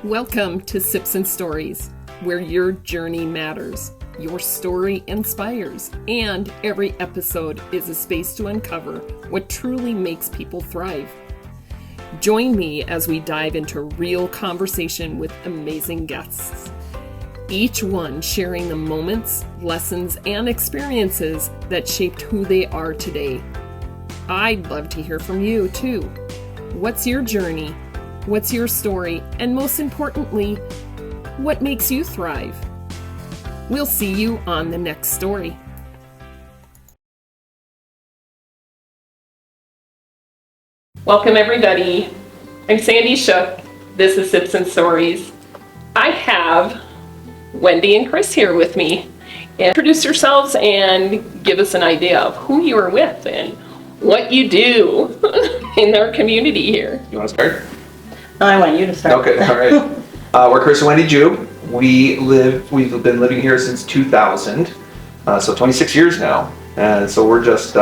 Welcome to Sips and Stories, where your journey matters, your story inspires, and every episode is a space to uncover what truly makes people thrive. Join me as we dive into real conversation with amazing guests, each one sharing the moments, lessons, and experiences that shaped who they are today. I'd love to hear from you, too. What's your journey? What's your story? And most importantly, what makes you thrive? We'll see you on the next story. Welcome, everybody. I'm Sandy Shook. This is Sips and Stories. I have Wendy and Chris here with me. Introduce yourselves and give us an idea of who you are with and what you do in our community here. You want to start? No, I want you to start. Okay, all right. We're Chris and Wendy Jube. We've been living here since 2000, so 26 years now. And so we're just,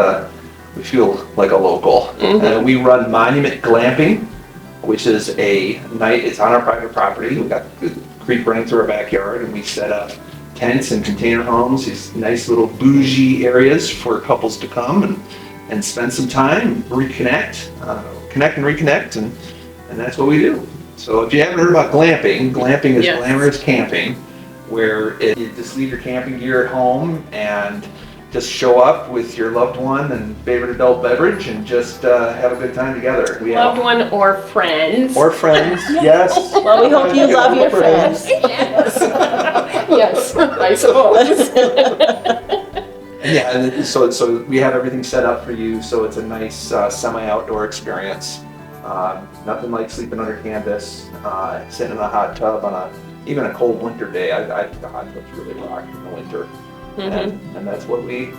we feel like a local. Mm-hmm. And we run Monument Glamping, which is it's on our private property. We've got the creek running through our backyard, and we set up tents and container homes, these nice little bougie areas for couples to come and spend some time, reconnect, connect and reconnect, and that's what we do. So if you haven't heard about glamping is Yes. glamorous camping, where you just leave your camping gear at home and just show up with your loved one and favorite adult beverage and just have a good time together. Loved one or friends. Or friends, yes. Well, we hope you love your friends. Yes. Yes, I suppose. Yeah, and so we have everything set up for you, so it's a nice semi-outdoor experience. Nothing like sleeping under canvas, sitting in a hot tub on even a cold winter day. God, it's really rock in the winter, Mm-hmm. and that's what we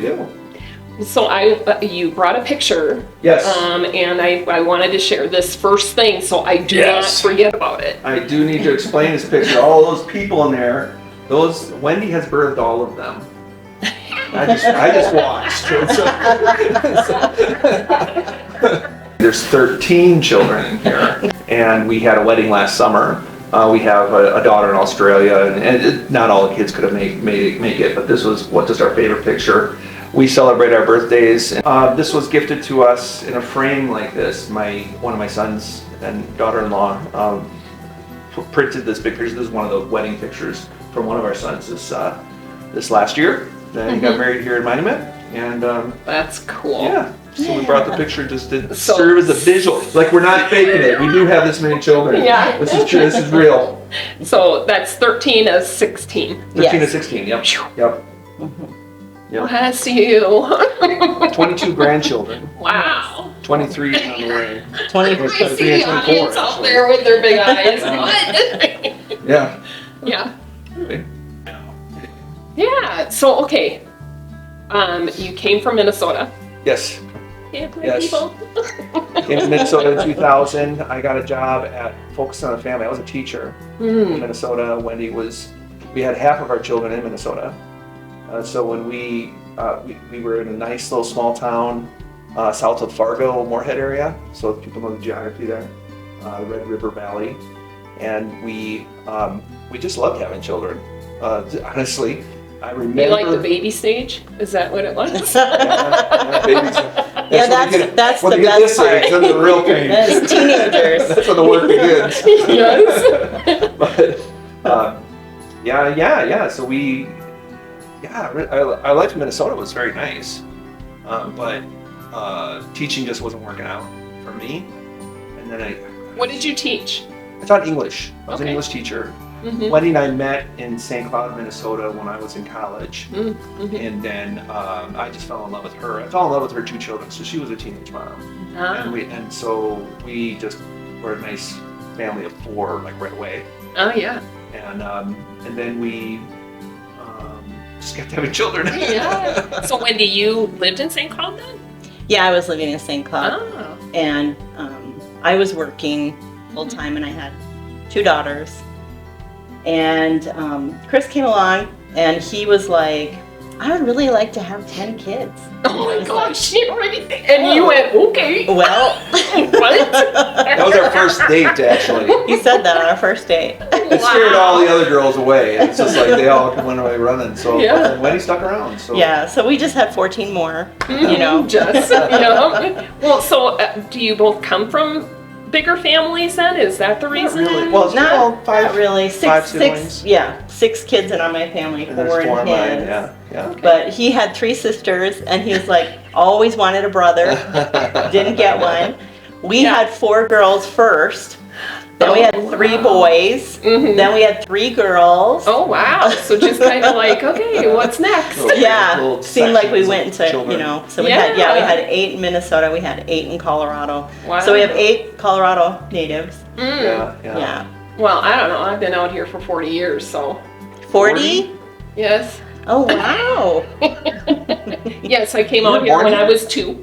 do. So you brought a picture. Yes. And I wanted to share this first thing, so I do not forget about it. I do need to explain this picture. All those people in there, Wendy has birthed all of them. I just watched. There's 13 children in here, and we had a wedding last summer. We have a daughter in Australia, and not all the kids could have make it, but this was just our favorite picture. We celebrate our birthdays. This was gifted to us in a frame like this. One of my sons and daughter-in-law printed this big picture. This is one of the wedding pictures from one of our sons this last year. Then he got married here in Monument, and That's cool. yeah. So we brought the picture just to serve as a visual. Like, we're not faking it. We do have this many children. Yeah. This is true. This is real. So that's 13 as 16. 13 Yes. to 16. Yep. Yep. Yep. Bless you. 22 grandchildren. Wow. 23 on the way. 20. I see the audience out there with their big eyes. What? Yeah. Yeah. Yeah. So, okay. You came from Minnesota. Yes. Yeah, Yes. people. Came to Minnesota in 2000. I got a job at Focus on the Family. I was a teacher in Minnesota. Wendy we had half of our children in Minnesota. So when we were in a nice little small town south of Fargo, Moorhead area. So if people know the geography there, Red River Valley, and we just loved having children. Honestly, I remember. You like the baby stage? Is that what it was? Yeah, that's the best part. That's the real pain. It's teenagers. That's when the work begins. Yes. But yeah. So our life in Minnesota was very nice, but teaching just wasn't working out for me. And then What did you teach? I taught English. I was an Okay. English teacher. Mm-hmm. Wendy and I met in St. Cloud, Minnesota when I was in college. Mm-hmm. And then I just fell in love with her. I fell in love with her two children, so she was a teenage mom. And so we just were a nice family of four, like, right away. Oh, yeah. And then we just kept having children. Yeah. So, Wendy, you lived in St. Cloud then? Yeah, I was living in St. Cloud, Oh. and I was working full time, and I had 2 daughters. And Chris came along, and he was like, I would really like to have 10 kids. Oh my gosh, you already and you went, okay. Well, What? That was our first date, actually. you said that on our first date. It scared all the other girls away. It's just like they all went away running. So Yeah. Wendy stuck around. So. Yeah, so we just had 14 more, you know. Just, Well, so do you both come from bigger families then? Is that the Not reason? really. Well, Not five really. five siblings. Six kids in on my family, And 4 there's 4 in of mine. his. Yeah. But he had 3 sisters, and he was like, always wanted a brother, didn't get one. We Yeah. had 4 girls first, then we had 3 boys, then we had 3 girls. Oh wow! So just kind of like, okay, what's next? Yeah, Little seemed like we sections went of into, children. so we Yeah. had 8 in Minnesota, we had 8 in Colorado. Wow. So we have 8 Colorado natives. Yeah. Yeah. Well, I don't know. I've been out here for 40 years, so 40? yes. Oh, wow. Yes, I came You were out here born when here? I was 2.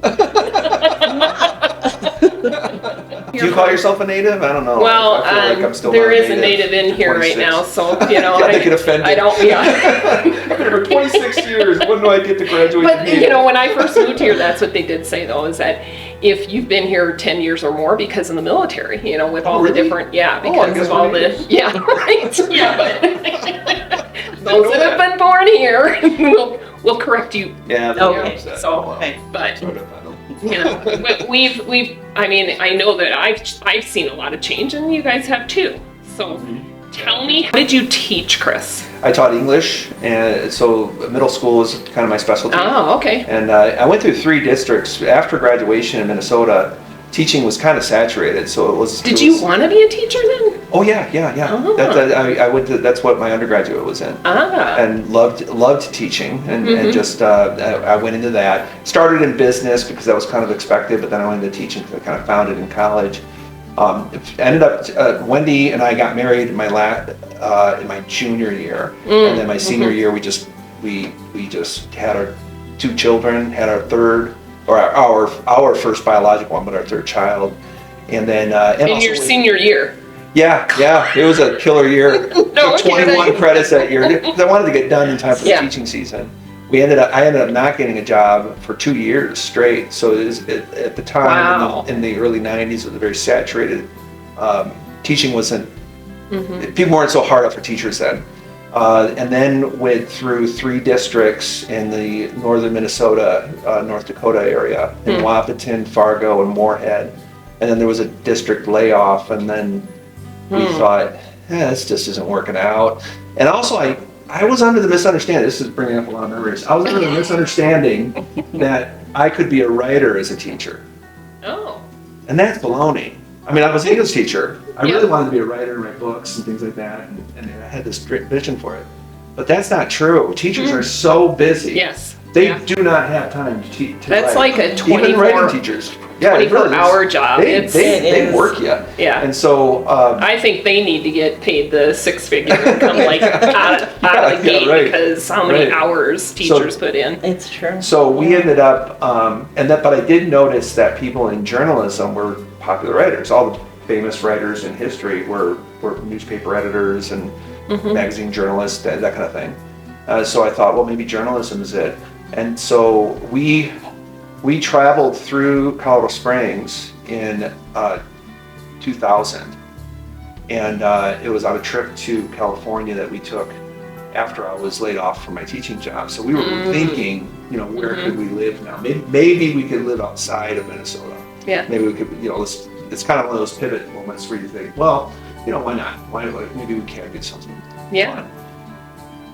Do you call yourself a native? I don't know. Well, I feel like I'm still there not is a native in here right 26. now, so They get offended. I don't. Yeah. I've been here for 26 years. When do I get to graduate? But to native? when I first moved here, that's what they did say though, is that if you've been here 10 years or more because of the military, with all the really? different, I because guess of all we're the, natives. right, but those that have been born here, we'll correct you. Yeah. Okay. So, Okay. but Sort of, I don't. but I know that I've seen a lot of change, and you guys have too. So, tell me, how did you teach, Chris? I taught English, and so middle school was kind of my specialty. Oh, okay. And I went through 3 districts. After graduation in Minnesota, teaching was kind of saturated, so it was. Did you want to be a teacher then? Oh yeah. Oh. I went to. That's what my undergraduate was in. And loved teaching, and just I went into that. Started in business because that was kind of expected, but then I went into teaching because I kind of found it in college. Ended up Wendy and I got married in my junior year, and then my senior year we just had our 2 children, had our third or our first biological one, but our 3rd child, and then In your senior year. Yeah, it was a killer year. No Took 21 kidding. credits that year because I wanted to get done in time for the Yeah. teaching season. I ended up not getting a job for 2 years straight. So it was, at the time, Wow. in the early 90s, it was very saturated. Teaching wasn't, people weren't so hard up for teachers then. And then went through 3 districts in the northern Minnesota, North Dakota area, in Wahpeton, Fargo, and Moorhead. And then there was a district layoff, and then we thought, this just isn't working out. And also, I was under the misunderstanding, this is bringing up a lot of memories, I was under the misunderstanding that I could be a writer as a teacher. Oh. And that's baloney. I mean, I was an English teacher. I Yeah. really wanted to be a writer and write books and things like that, and I had this great vision for it. But that's not true. Teachers are so busy. Yes. They Yeah. do not have time to teach. That's write. like a Even 24 writing teachers. Yeah, it really is. 24-hour job. They It is. work you. Yeah. And so, I think they need to get paid the 6-figure income out of the Yeah, gate right. because how many Right. hours teachers put in. It's true. so we ended up, but I did notice that people in journalism were popular writers. All the famous writers in history were newspaper editors and magazine journalists, that kind of thing. So I thought, well, maybe journalism is it. And so we traveled through Colorado Springs in 2000, and it was on a trip to California that we took after I was laid off from my teaching job. So we were thinking, where could we live now? Maybe we could live outside of Minnesota. Yeah. Maybe we could, it's kind of one of those pivot moments where you think, well, why not? Maybe we can do something fun.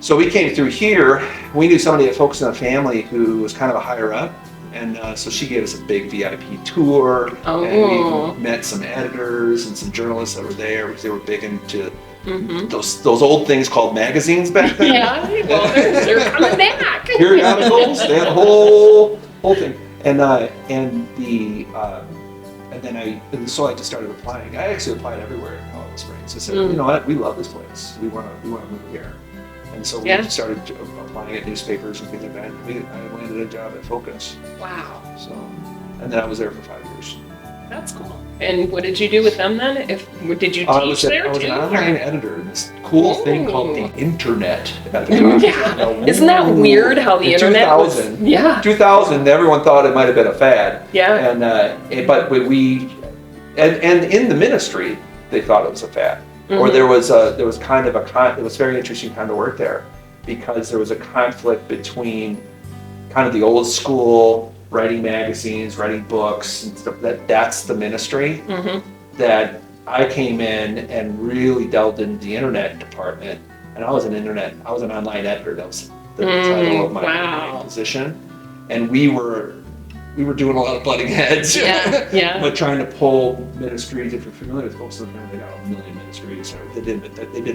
So we came through here. We knew somebody that focused on a family who was kind of a higher up, and so she gave us a big VIP tour. Oh. And we met some editors and some journalists that were there because they were big into those old things called magazines back then. Yeah, well, they're coming back. Periodicals, that whole thing. So I just started applying. I actually applied everywhere in Colorado Springs. I said, you know what, we love this place. We want to move here. And so we started applying at newspapers and things like that. I landed a job at Focus. Wow. So, and then I was there for 5 years. That's cool. And what did you do with them then? Did you teach there I was too? an online editor in this cool thing called the internet at the time. Yeah. Isn't that weird how the in internet 2000, was? Yeah. 2000, everyone thought it might have been a fad. Yeah. And but we and in the ministry they thought it was a fad. Mm-hmm. Or there was it was very interesting time to work there, because there was a conflict between kind of the old school writing magazines, writing books and stuff. That's the ministry. Mm-hmm. That I came in and really delved into the internet department, and I was an online editor. That was the title of my position, and we were doing a lot of butting heads. Yeah. But trying to pull ministries, if you're familiar with most of them, they got a million ministries, or they did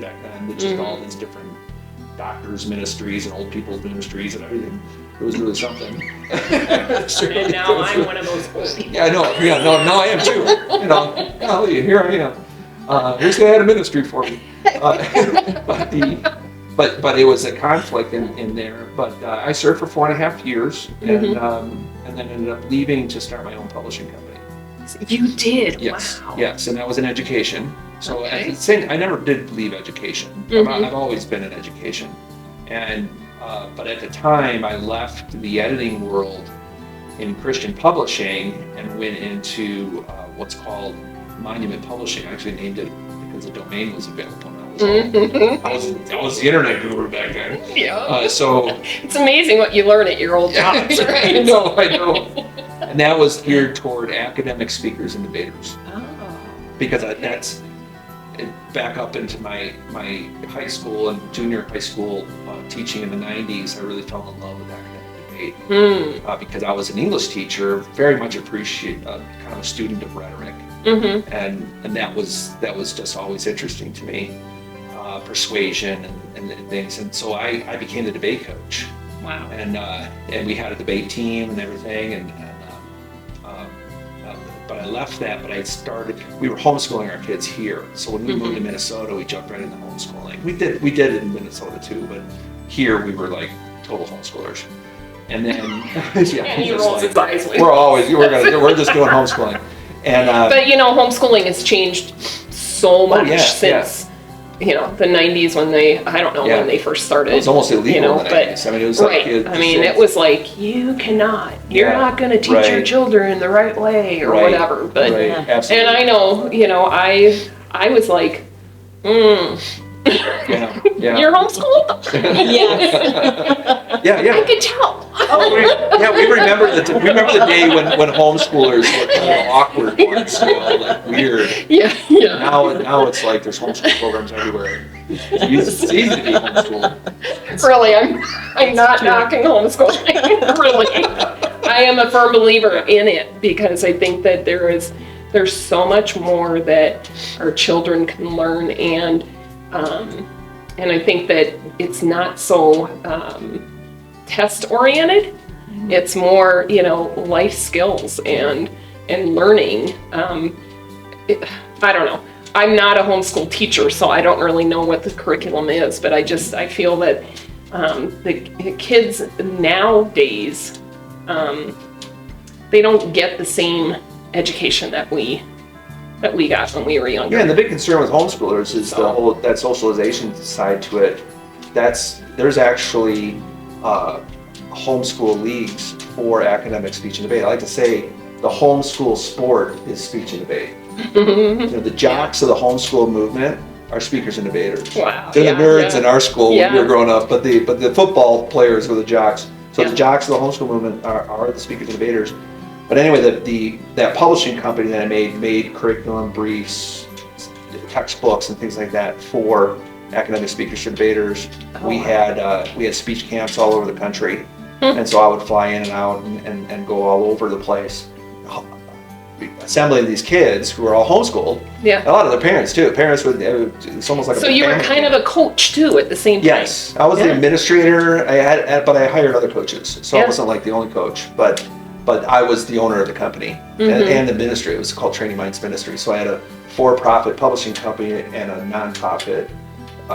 back then. They just all these different doctors' ministries and old people's ministries and everything. It was really something. And now I'm one of those old people. Yeah, I know. Yeah, no, I am too. You know, golly, here I am. Here's the head of ministry for me. But it was a conflict in there. But I served for 4.5 years, and then ended up leaving to start my own publishing company. You did? Yes. Wow. Yes, and that was in education. So Okay. at the same, I never did leave education. I've always been in education, and but at the time I left the editing world in Christian publishing and went into what's called Monument Publishing. I actually named it because the domain was available. I was the internet guru back then. Yeah. So it's amazing what you learn at your old jobs, right? I know. And that was geared toward academic speakers and debaters. Oh. Because that's back up into my high school and junior high school teaching in the 90s. I really fell in love with academic debate because I was an English teacher, very much appreciate kind of a student of rhetoric, and that was just always interesting to me, persuasion and things. And so I became the debate coach. Wow. And we had a debate team and everything, but I left that, we were homeschooling our kids here. So when we moved to Minnesota, we jumped right into homeschooling. We did it in Minnesota too, but here we were like total homeschoolers. And then, And he rolls his eyes with. We're just doing homeschooling. And but homeschooling has changed so much since the 90s when when they first started. It was almost illegal in the 90s. I mean, it was it was like, you're not going to teach your children the right way or whatever. But absolutely. and I know, I was like, you're homeschooled? Yes. Yeah. I could tell. We remember the day when homeschoolers were kind of awkward in school, like weird. Yeah. Now it's like there's homeschool programs everywhere. It's easy to be homeschooled. Really, I'm not knocking homeschooling. Really, I am a firm believer in it because I think that there's so much more that our children can learn, and I think that it's not so test oriented. It's more life skills and learning. I don't know. I'm not a homeschool teacher, so I don't really know what the curriculum is, but I feel that the kids nowadays, they don't get the same education that we got when we were younger. Yeah, and the big concern with homeschoolers is the whole that socialization side to it. There's actually homeschool leagues for academic speech and debate. I like to say the homeschool sport is speech and debate. The jocks of the homeschool movement are speakers and debaters. Wow. They're the nerds in our school when we were growing up, but the football players were the jocks. So the jocks of the homeschool movement are the speakers and debaters. But anyway, that publishing company that I made curriculum, briefs, textbooks, and things like that for academic speakers and debaters. We had speech camps all over the country, and so I would fly in and out and go all over the place, assembling these kids who are all homeschooled. Yeah. A lot of their parents too. Parents would. It's almost like. So you were kind of a coach too at the same time. Yes, I was the administrator. But I hired other coaches, so I wasn't like the only coach. But I was the owner of the company and the ministry. It was called Training Minds Ministry. So I had a for-profit publishing company and a non-profit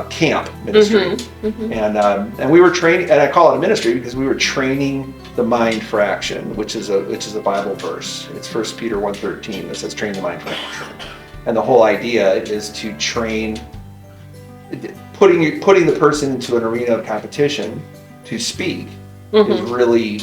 camp ministry, and we were training, and I call it a ministry because we were training the mind for action, which is a Bible verse. It's 1 Peter 1:13 that says, "Train the mind for action." And the whole idea is to train, putting the person into an arena of competition to speak is really,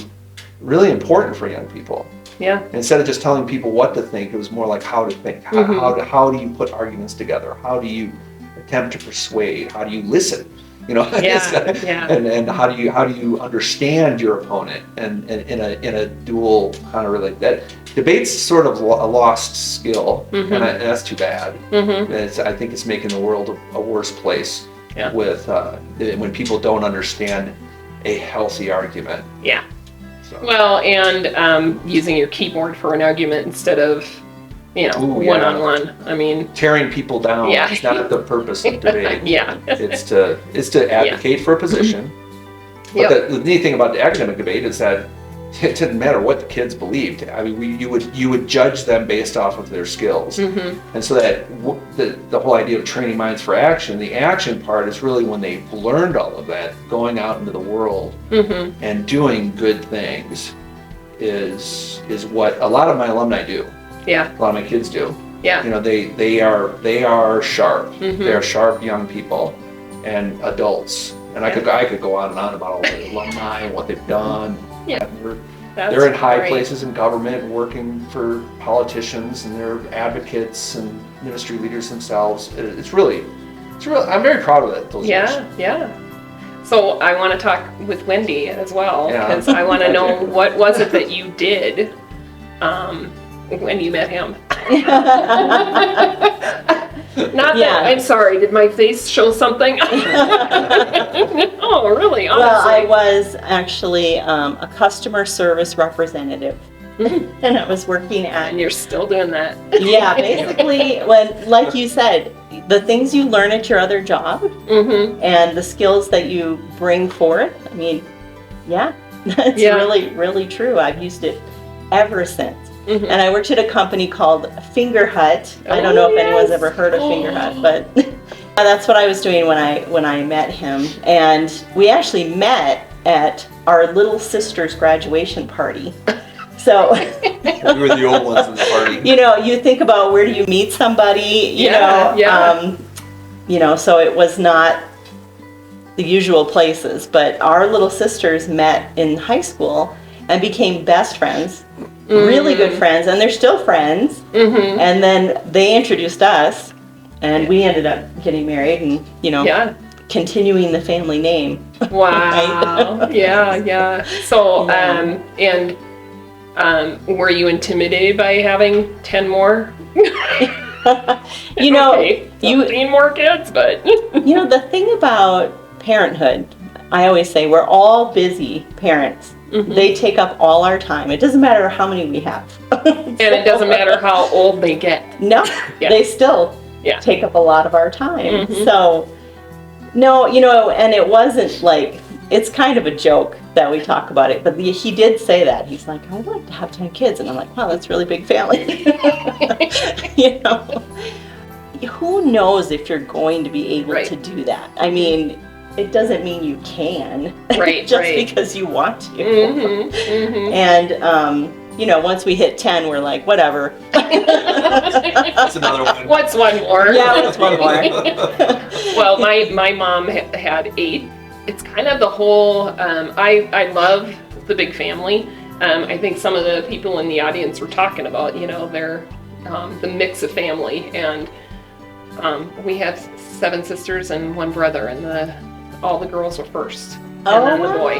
really important for young people. Yeah. Instead of just telling people what to think, it was more like how to think. How do you put arguments together? How do you attempt to persuade? How do you listen? And how do you understand your opponent? And in a dual kind of relate that debate's sort of a lost skill, and that's too bad. I think it's making the world a worse place with when people don't understand a healthy argument. Yeah. So. Well, and using your keyboard for an argument instead of, one-on-one. I mean, tearing people down is not the purpose of debate. It's to advocate for a position. But the neat thing about the academic debate is that it didn't matter what the kids believed. I mean, you would judge them based off of their skills, and so that the whole idea of training minds for action, the action part is really when they've learned all of that, going out into the world and doing good things is what a lot of my alumni do. Yeah, a lot of my kids do. Yeah, they are sharp. They are sharp young people and adults, and I could go on and on about all the alumni and what they've done. Yeah, they're in high places in government, working for politicians, and they're advocates and ministry leaders themselves. It's really. I'm very proud of those years. Yeah. So I want to talk with Wendy as well, because I want to know what was it that you did when you met him. Not that, I'm sorry, did my face show something? Oh, really, honestly. Well, I was actually a customer service representative. And I was working at... And you're still doing that. Yeah, basically, like you said, the things you learn at your other job and the skills that you bring forth, I mean, that's really, really true. I've used it ever since. And I worked at a company called Finger Hut. I don't know if anyone's ever heard of Finger Hut, but that's what I was doing when I met him. And we actually met at our little sister's graduation party. So we were the old ones in the party. You think about where do you meet somebody, so it was not the usual places, but our little sisters met in high school and became best friends. Really good friends, and they're still friends. And then they introduced us, and we ended up getting married, and continuing the family name. Wow. Right? So, were you intimidated by having 10 more? 13 more kids, but the thing about parenthood, I always say we're all busy parents. They take up all our time. It doesn't matter how many we have. And it doesn't matter how old they get. No, they still take up a lot of our time. So, no, and it wasn't like, it's kind of a joke that we talk about it, but he did say that. He's like, I would like to have 10 kids. And I'm like, wow, that's a really big family. Who knows if you're going to be able to do that? I mean, it doesn't mean you can, because you want to. And, once we hit 10, we're like, whatever. That's another one. What's one more? Yeah, what's one more? Well, my mom had 8. It's kind of the whole, I love the big family. I think some of the people in the audience were talking about, they're the mix of family. And we have 7 sisters and 1 brother, and all the girls were first, and then the boy.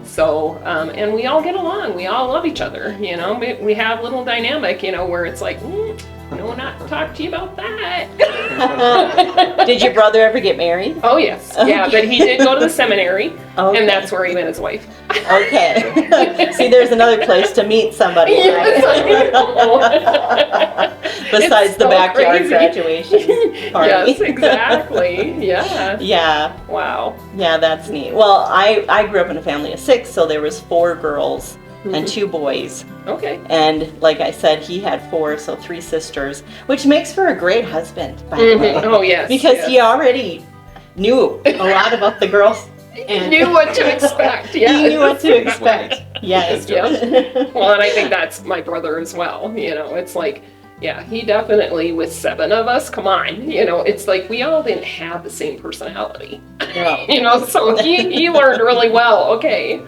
So, and we all get along. We all love each other. We have a little dynamic, where it's like, no, not talk to you about that. Did your brother ever get married? Oh, yes. Okay. Yeah, but he did go to the seminary, and that's where he met his wife. Okay. See, there's another place to meet somebody. Yes, besides the backyard graduation party. Yes, exactly. Yeah. Wow. Yeah, that's neat. Well, I grew up in a family of 6, so there was 4 girls and 2 boys. Okay. And like I said, he had 4, so 3 sisters, which makes for a great husband, by the way. Oh, yes. Because he already knew a lot about the girls. And Knew what to expect. Yeah. he knew what to expect. Yes. Yep. Well, and I think that's my brother as well. You know, it's like, yeah, he definitely, with 7 of us, come on, you know, it's like we all didn't have the same personality. No. You know, so he learned really well. Okay,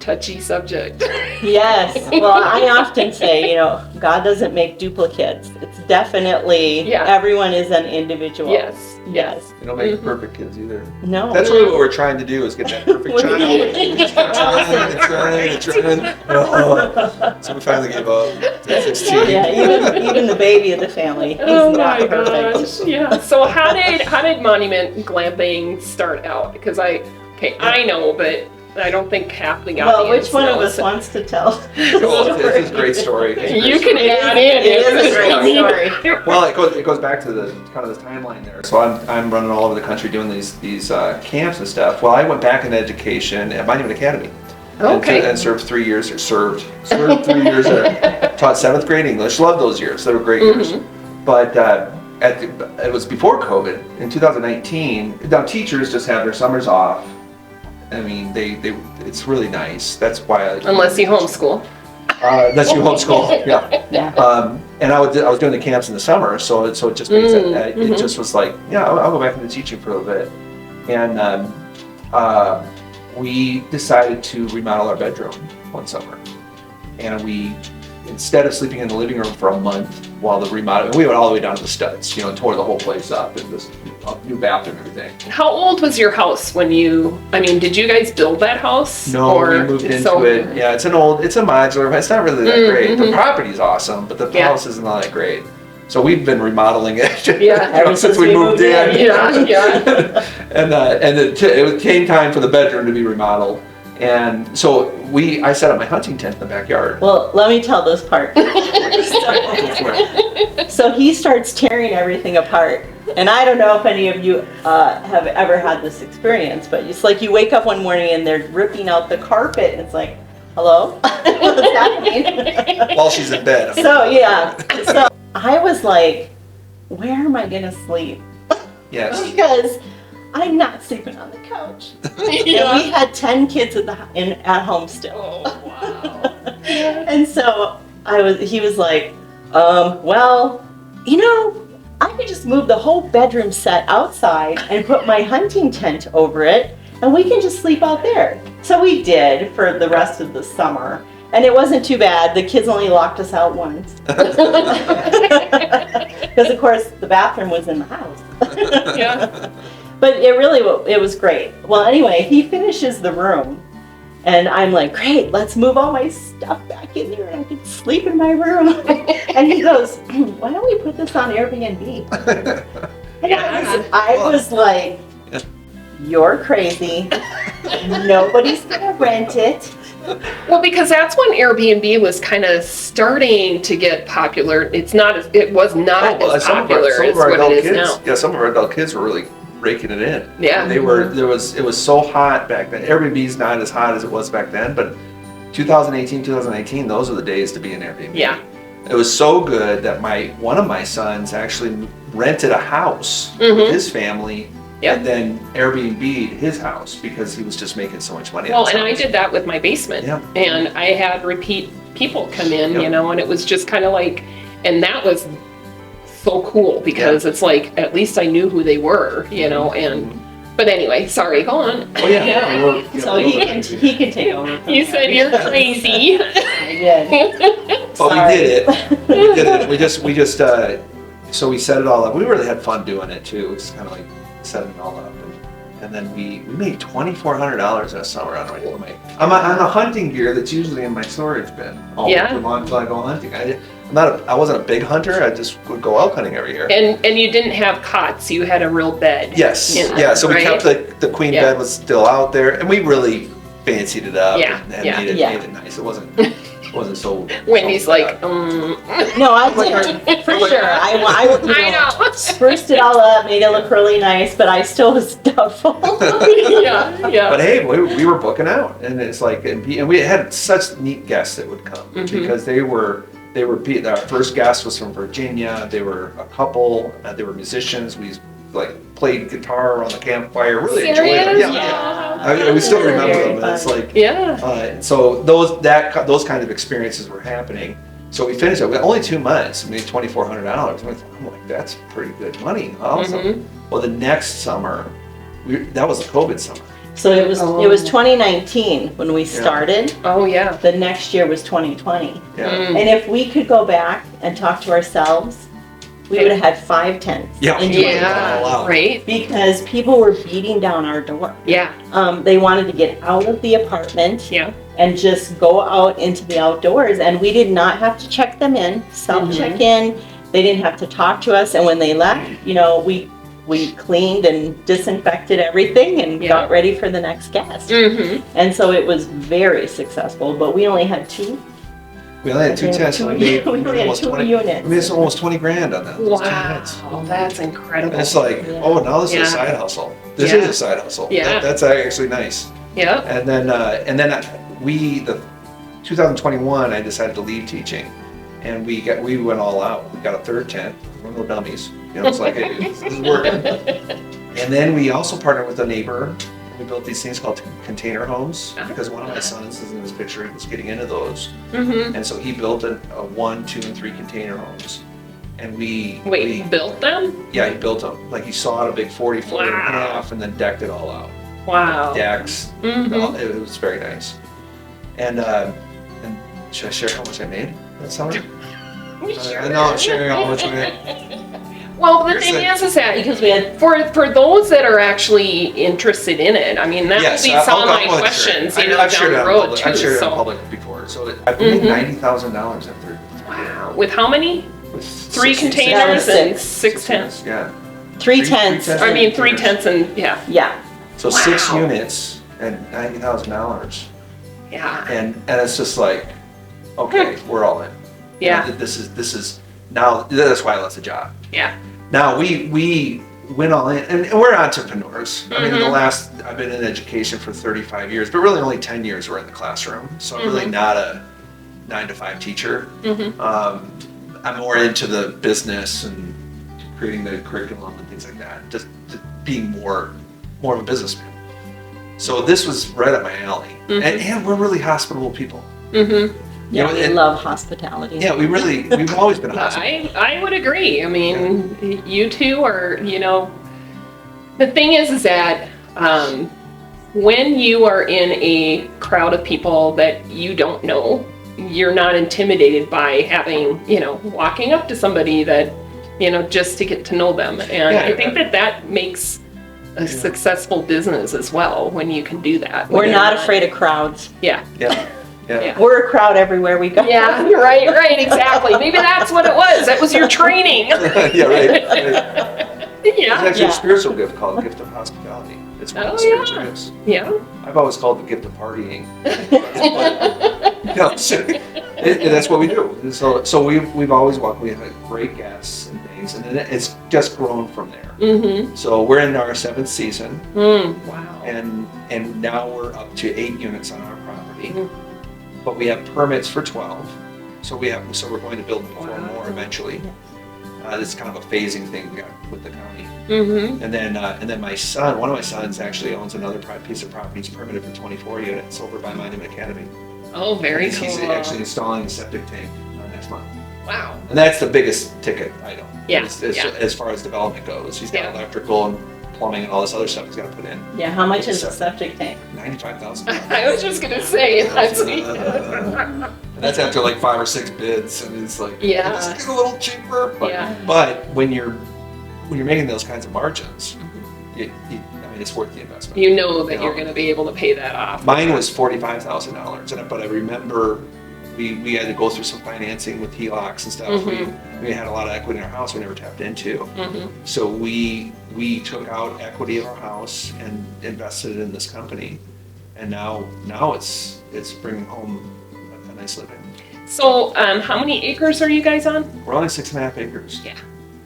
touchy subject. Yes. Well, I often say, you know, God doesn't make duplicates. It's definitely, everyone is an individual. Yes. Yes. You don't make perfect kids either. No. That's really what we're trying to do, is get that perfect child. So we finally gave up at 16. Yeah, even the baby of the family. He's not perfect. Gosh. Yeah. So how did Monument Glamping start out? Because I know, but I don't think half the audience Well, which one of knows. us wants to tell? Well, this is a great story. You can add in. It is a great story. Well, it goes back to the kind of the timeline there. So I'm running all over the country doing these camps and stuff. Well, I went back in education at Monument Academy. Okay. And served 3 years there. Served 3 years there. Taught 7th grade English. Loved those years. They were great years. But it was before COVID in 2019. Now teachers just have their summers off. I mean, it's really nice. That's why. Unless you homeschool. Unless you homeschool, yeah. And I was doing the camps in the summer, so it just makes it just was like, I'll go back into teaching for a little bit. And we decided to remodel our bedroom one summer, and we, instead of sleeping in the living room for a month while the remodel, we went all the way down to the studs, tore the whole place up, and this new bathroom and everything. How old was your house when did you guys build that house? No, we moved into it. Yeah, it's a modular, but it's not really that great. The property's awesome, but the house isn't all that great. So we've been remodeling it ever since we moved in. Yeah. And it came time for the bedroom to be remodeled. And so I set up my hunting tent in the backyard. Well, let me tell this part. So he starts tearing everything apart. And I don't know if any of you have ever had this experience, but it's like you wake up one morning and they're ripping out the carpet and it's like, hello? What's happening? While she's in bed. So I was like, where am I going to sleep? Yes. Because I'm not sleeping on the couch. And we had 10 kids at home still. Oh, wow. And so he was like, well, I could just move the whole bedroom set outside and put my hunting tent over it, and we can just sleep out there. So we did for the rest of the summer. And it wasn't too bad. The kids only locked us out once. Because, of course, the bathroom was in the house. Yeah. But it was great. Well, anyway, he finishes the room, and I'm like, great, let's move all my stuff back in there and I can sleep in my room. And he goes, why don't we put this on Airbnb? And I was like, you're crazy. Nobody's gonna rent it. Well, because that's when Airbnb was kind of starting to get popular. It was not as popular as what it is now. Yeah, some of our adult kids were really raking it in. Yeah. And it was so hot back then. Airbnb's not as hot as it was back then, but 2018, 2019, those are the days to be in Airbnb. Yeah. It was so good that one of my sons actually rented a house with his family. Yep. And then Airbnb'd his house because he was just making so much money. Well, and I did that with my basement. Yep. And I had repeat people come in, and it was just kind of like, and that was so cool because it's like, at least I knew who they were, but anyway, sorry, go on. Oh yeah. So he can take over. You said you're crazy. I did. But we did it. We did it. We just so we set it all up. We really had fun doing it too. It's kind of like setting it all up, and then we made $2,400 that summer on the hunting gear that's usually in my storage bin all winter long until I go hunting. I wasn't a big hunter. I just would go elk hunting every year. And you didn't have cots. You had a real bed. Yes. So we kept the queen bed was still out there, and we really fancied it up and made it nice. It wasn't so. Wendy's like, No, I did for sure. I know. Spruced it all up, made it look really nice, but I still was doubtful. Yeah. But hey, we were booking out, and it's like, and we had such neat guests that would come because they were. Our first guest was from Virginia. They were a couple. They were musicians. We played guitar around the campfire. Really enjoyed Serious? them. Yeah. We still remember them. And it's like, so those kinds of experiences were happening. So we finished it with only 2 months. We made $2,400. I'm like, that's pretty good money. Awesome. Well, the next summer, that was the COVID summer. So it was 2019 when we started. Oh yeah. The next year was 2020. Yeah. And if we could go back and talk to ourselves, we would have had 5 tents. Yeah. Right. Because people were beating down our door. Yeah. They wanted to get out of the apartment. Yeah. And just go out into the outdoors, and we did not have to check them in, self-check in. They didn't have to talk to us, and when they left, you know, we cleaned and disinfected everything and got ready for the next guest. And so it was very successful, but we only had 2. We only had 2 tents. We made only had 2 units. We made almost 20 grand on that. Wow, that's incredible. And it's like, oh, now this is a side hustle. This is a side hustle. Yeah. That's actually nice. Yeah. And then the 2021, I decided to leave teaching, and we went all out. We got a 3rd tent. We're no dummies. You know, it's like, hey, this is working. And then we also partnered with a neighbor. We built these things called container homes because one of my sons is in this picture. He was getting into those, and so he built a 1, 2, and 3 container homes. And we built them? Yeah, he built them. Like he sawed a big 40-foot in half and then decked it all out. Wow. Decks. It was very nice. And should I share how much I made that summer? I know I'm sharing how much I made. Well, the thing is that because we had for those that are actually interested in it, I mean that would be some of my questions, you know, down the road too. I've shared it in public before, so I've made $90,000 after. Wow! With how many? With 3 containers and 6 tents. Yeah. 3 tents. I mean 3 tents and Yeah. So 6 units and $90,000. Yeah. And it's just like, okay, we're all in. Yeah. You know, this is now. That's why I left the job. Yeah. Now we went all in, and we're entrepreneurs. I mean, I've been in education for 35 years, but really only 10 years were in the classroom. So I'm really not a 9-to-5 teacher. I'm more into the business and creating the curriculum and things like that. Just being more of a businessman. So this was right up my alley, and we're really hospitable people. Yeah, we love hospitality. Yeah, we've always been hospitable. I would agree. I mean, you two are, you know, the thing is that when you are in a crowd of people that you don't know, you're not intimidated by having, you know, walking up to somebody that, you know, just to get to know them. And I think that makes a successful business as well when you can do that. We're not afraid of crowds. Yeah. We're a crowd everywhere we go. Yeah, right, exactly. Maybe that's what it was. That was your training. Yeah, right. Yeah. There's actually a spiritual gift called the gift of hospitality. It's one of the spiritual gifts. Yeah. I've always called it the gift of partying. That's what we do. So we've always walked. We have great guests and things, and then it's just grown from there. So we're in our 7th season. Wow. And now we're up to 8 units on our property. But we have permits for 12. So we're going to build 4 more eventually. It's kind of a phasing thing we got with the county. And then my son, one of my sons actually owns another piece of property. He's permitted for 24 units over by Monument Academy. Oh, very cool. He's actually installing a septic tank next month. Wow. And that's the biggest ticket item. As far as development goes. He's got electrical and plumbing and all this other stuff he's got to put in. Yeah, how much is a septic tank? $95,000. I was just gonna say that's and that's after like 5 or 6 bids, and it's like it's a little cheaper. But when you're making those kinds of margins, I mean, it's worth the investment. You know that you're going to be able to pay that off. Mine was $45,000, but I remember we had to go through some financing with HELOCs and stuff. We had a lot of equity in our house we never tapped into. So we took out equity of our house and invested it in this company, and now it's bringing home a nice living. So how many acres are you guys on? We're only 6.5 acres. Yeah.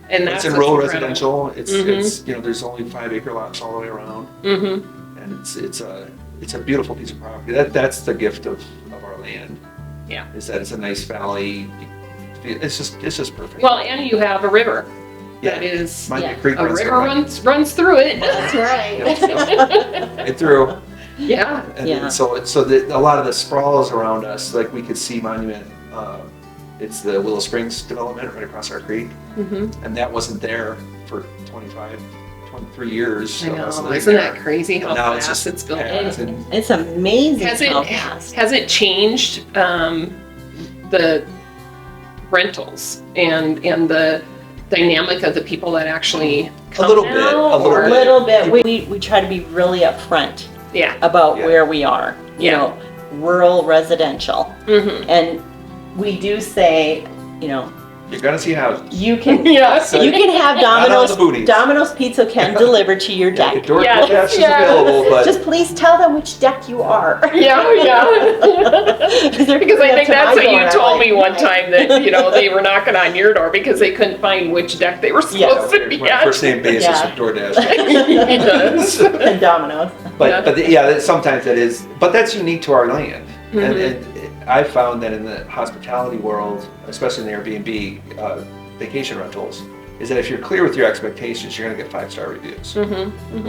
And that's in rural residential. It's there's only 5-acre lots all the way around. And it's a beautiful piece of property. That's the gift of our land. Yeah. Is that it's a nice valley. It's just perfect. Well, and you have a river. that is Monument Creek a runs river through it. runs through it. That's right. Right through. Yeah. And Yeah. so a lot of the sprawls around us, like we could see Monument, it's the Willow Springs development right across our creek. And that wasn't there for 23 years. I So know. it's not Isn't there. that crazy how Now fast it's built? It's amazing Has how it fast. has it changed the rentals and the dynamic of the people that actually come A little bit, now, a little or- A little bit. We try to be really upfront Yeah. about Yeah. where we are. You Yeah. know, rural residential. And we do say, you know, You're gonna see houses. you can Yes. you can have Not on Domino's the booties. Domino's Pizza can deliver to your Yeah, deck. DoorDash Yes, is yes. available, but Just please tell them which deck you are. Yeah, yeah. They're Because I coming up think to that's my what door you and I'm told like, me one time that, you know, they were knocking on your door because they couldn't find which deck they were supposed to be my at. first name basis Yeah. with DoorDash. He does. And Domino's. But sometimes that is, but that's unique to our land. Mm-hmm. And I found that in the hospitality world, especially in the Airbnb vacation rentals, is that if you're clear with your expectations, you're going to get 5-star reviews.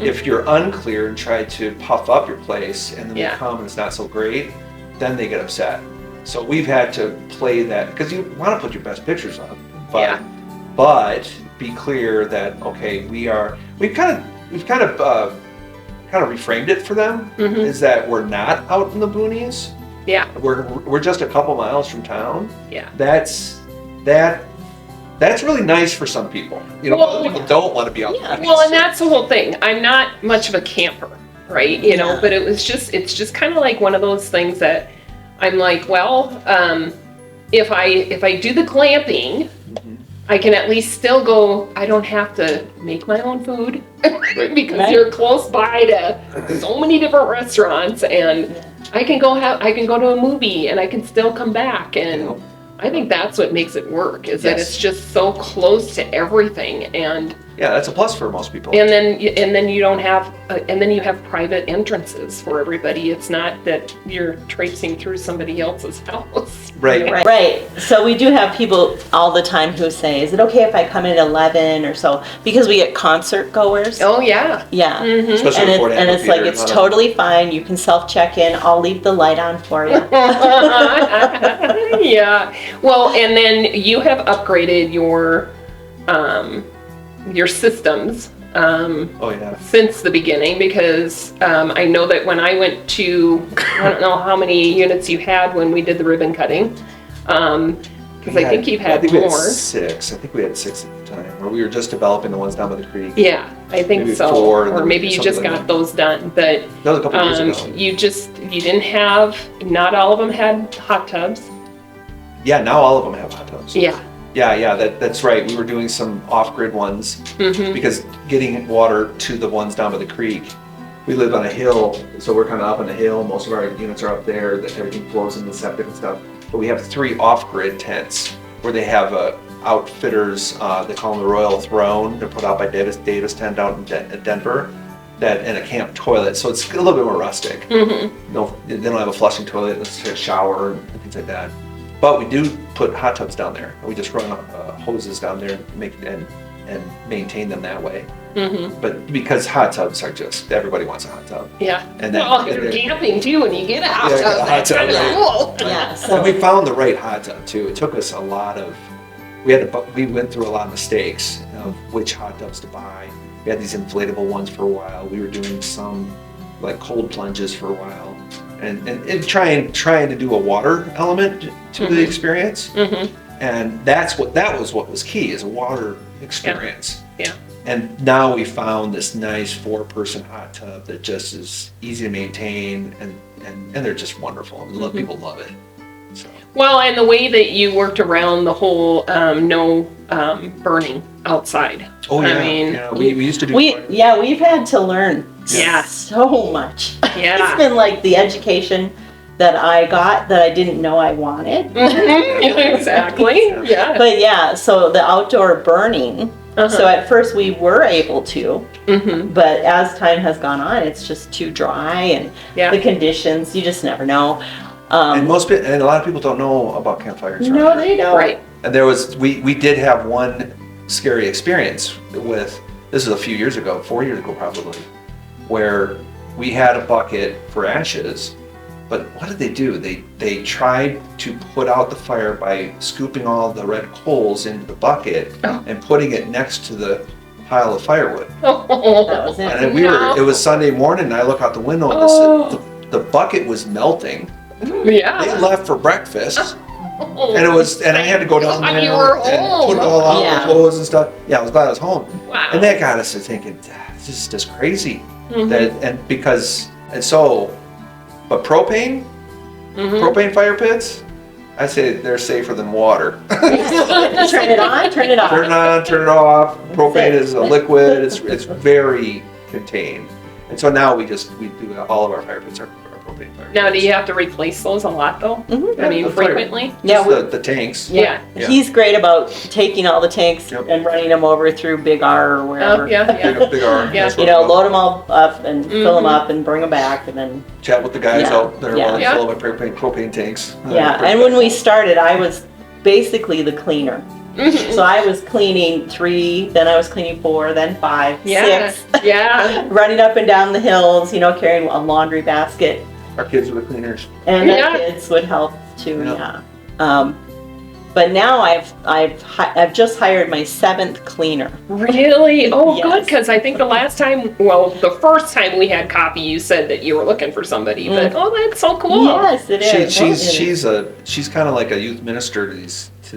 If you're unclear and try to puff up your place and then they Yeah. come and it's not so great, then they get upset. So we've had to play that because you want to put your best pictures up, but be clear that okay, we've kind of reframed it for them is that we're not out in the boonies. Yeah. We're just a couple miles from town. Yeah. That's really nice for some people. You know, Well, other people don't want to be out. Yeah. in the Well, and boonies. that's the whole thing. I'm not much of a camper, right? You know, Yeah. but it's just kind of like one of those things that I'm like, well, if I do the glamping, I can at least still go. I don't have to make my own food because Right. you're close by to so many different restaurants, and I can go to a movie, and I can still come back. And I think that's what makes it work is that Yes. it's just so close to everything, and Yeah, that's a plus for most people. then you don't have and then you have private entrances for everybody. It's not that you're traipsing through somebody else's house. Right. You know? Right. So we do have people all the time who say, is it okay if I come in at 11 or so? Because we get concert goers. Oh yeah. Yeah. Especially before And it's like, it's totally fine. You can self-check in. I'll leave the light on for you. Yeah. Well, and then you have upgraded your systems Oh yeah. since the beginning because I know that when I went to, I don't know how many units you had when we did the ribbon cutting, because I think you've I had think we had more. 6. I think we had 6 at the time, or we were just developing the ones down by the creek. Yeah, I think Maybe so. 4 and Or then maybe you just something like got that. those done, but That was a couple years ago. you didn't have, not all of them had hot tubs. Yeah, now all of them have hot tubs. Yeah. Yeah, that's right. We were doing some off-grid ones because getting water to the ones down by the creek, we live on a hill, so we're kind of up on the hill. Most of our units are up there. That everything flows in the septic and stuff. But we have 3 off-grid tents where they have outfitters. They call them the Royal Throne. They're put out by Davis Tent out in Denver. And a camp toilet, so it's a little bit more rustic. No, they don't have a flushing toilet. It's a shower and things like that. But we do put hot tubs down there. We just run hoses down there and maintain them that way. But because hot tubs are just, everybody wants a hot tub. Yeah. And then- well, and you're then- camping too, and you get a hot Yeah, tub. a hot That's tub, kind of right. cool. Yeah. And So we found the right hot tub too. It took us a lot of, we went through a lot of mistakes of which hot tubs to buy. We had these inflatable ones for a while. We were doing some like cold plunges for a while. And trying to do a water element to the experience. And that was what was key, is a water experience. Yeah. And now we found this nice 4-person hot tub that just is easy to maintain and they're just wonderful. People love it. So. Well, and the way that you worked around the whole no burning outside. Oh yeah, I mean, yeah. We used to do. we've had to learn Yeah. so much. Yeah. It's been like the education that I got that I didn't know I wanted. Exactly. Yeah. But yeah, so the outdoor burning. So at first we were able to, but as time has gone on, it's just too dry and Yeah. the conditions, you just never know. and a lot of people don't know about campfires. No, they don't. Right. And we did have one scary experience with, this is a few years ago, 4 years ago probably, where we had a bucket for ashes, but what did they do? They tried to put out the fire by scooping all the red coals into the bucket and putting it next to the pile of firewood. That was it. And it was Sunday morning, and I look out the window, and the bucket was melting. Yeah. They left for breakfast. And I had to go down there You were and home. put it all out, Yeah. the clothes and stuff. Yeah, I was glad I was home. Wow. And that got us to thinking, this is just crazy. But propane fire pits, I say they're safer than water. Turn it on, turn it off. Turn it on, turn it off. Propane is a liquid. It's very contained. And so now we do all of our fire pits are propane fire pits. Now, do you have to replace those a lot though? I mean, The fire- frequently? Yeah, Just the tanks. Yeah. He's great about taking all the tanks and running them over through Big R or wherever. Oh, yeah. Big R. Yeah. That's You what know, we load them all up and fill them up and bring them back, and then chat with the guys out there while they Yeah. fill up propane tanks. and when we started, I was basically the cleaner. So I was cleaning 3, then I was cleaning 4, then 5, Yeah. 6, Yeah. running up and down the hills, carrying a laundry basket, Our kids were the cleaners. and Yeah. the kids would help too. Yeah. But now I've just hired my 7th cleaner. Really? Oh, Yes. good, because I think the first time we had coffee, you said that you were looking for somebody, but that's so cool. Yes, it is. She's kind of like a youth minister to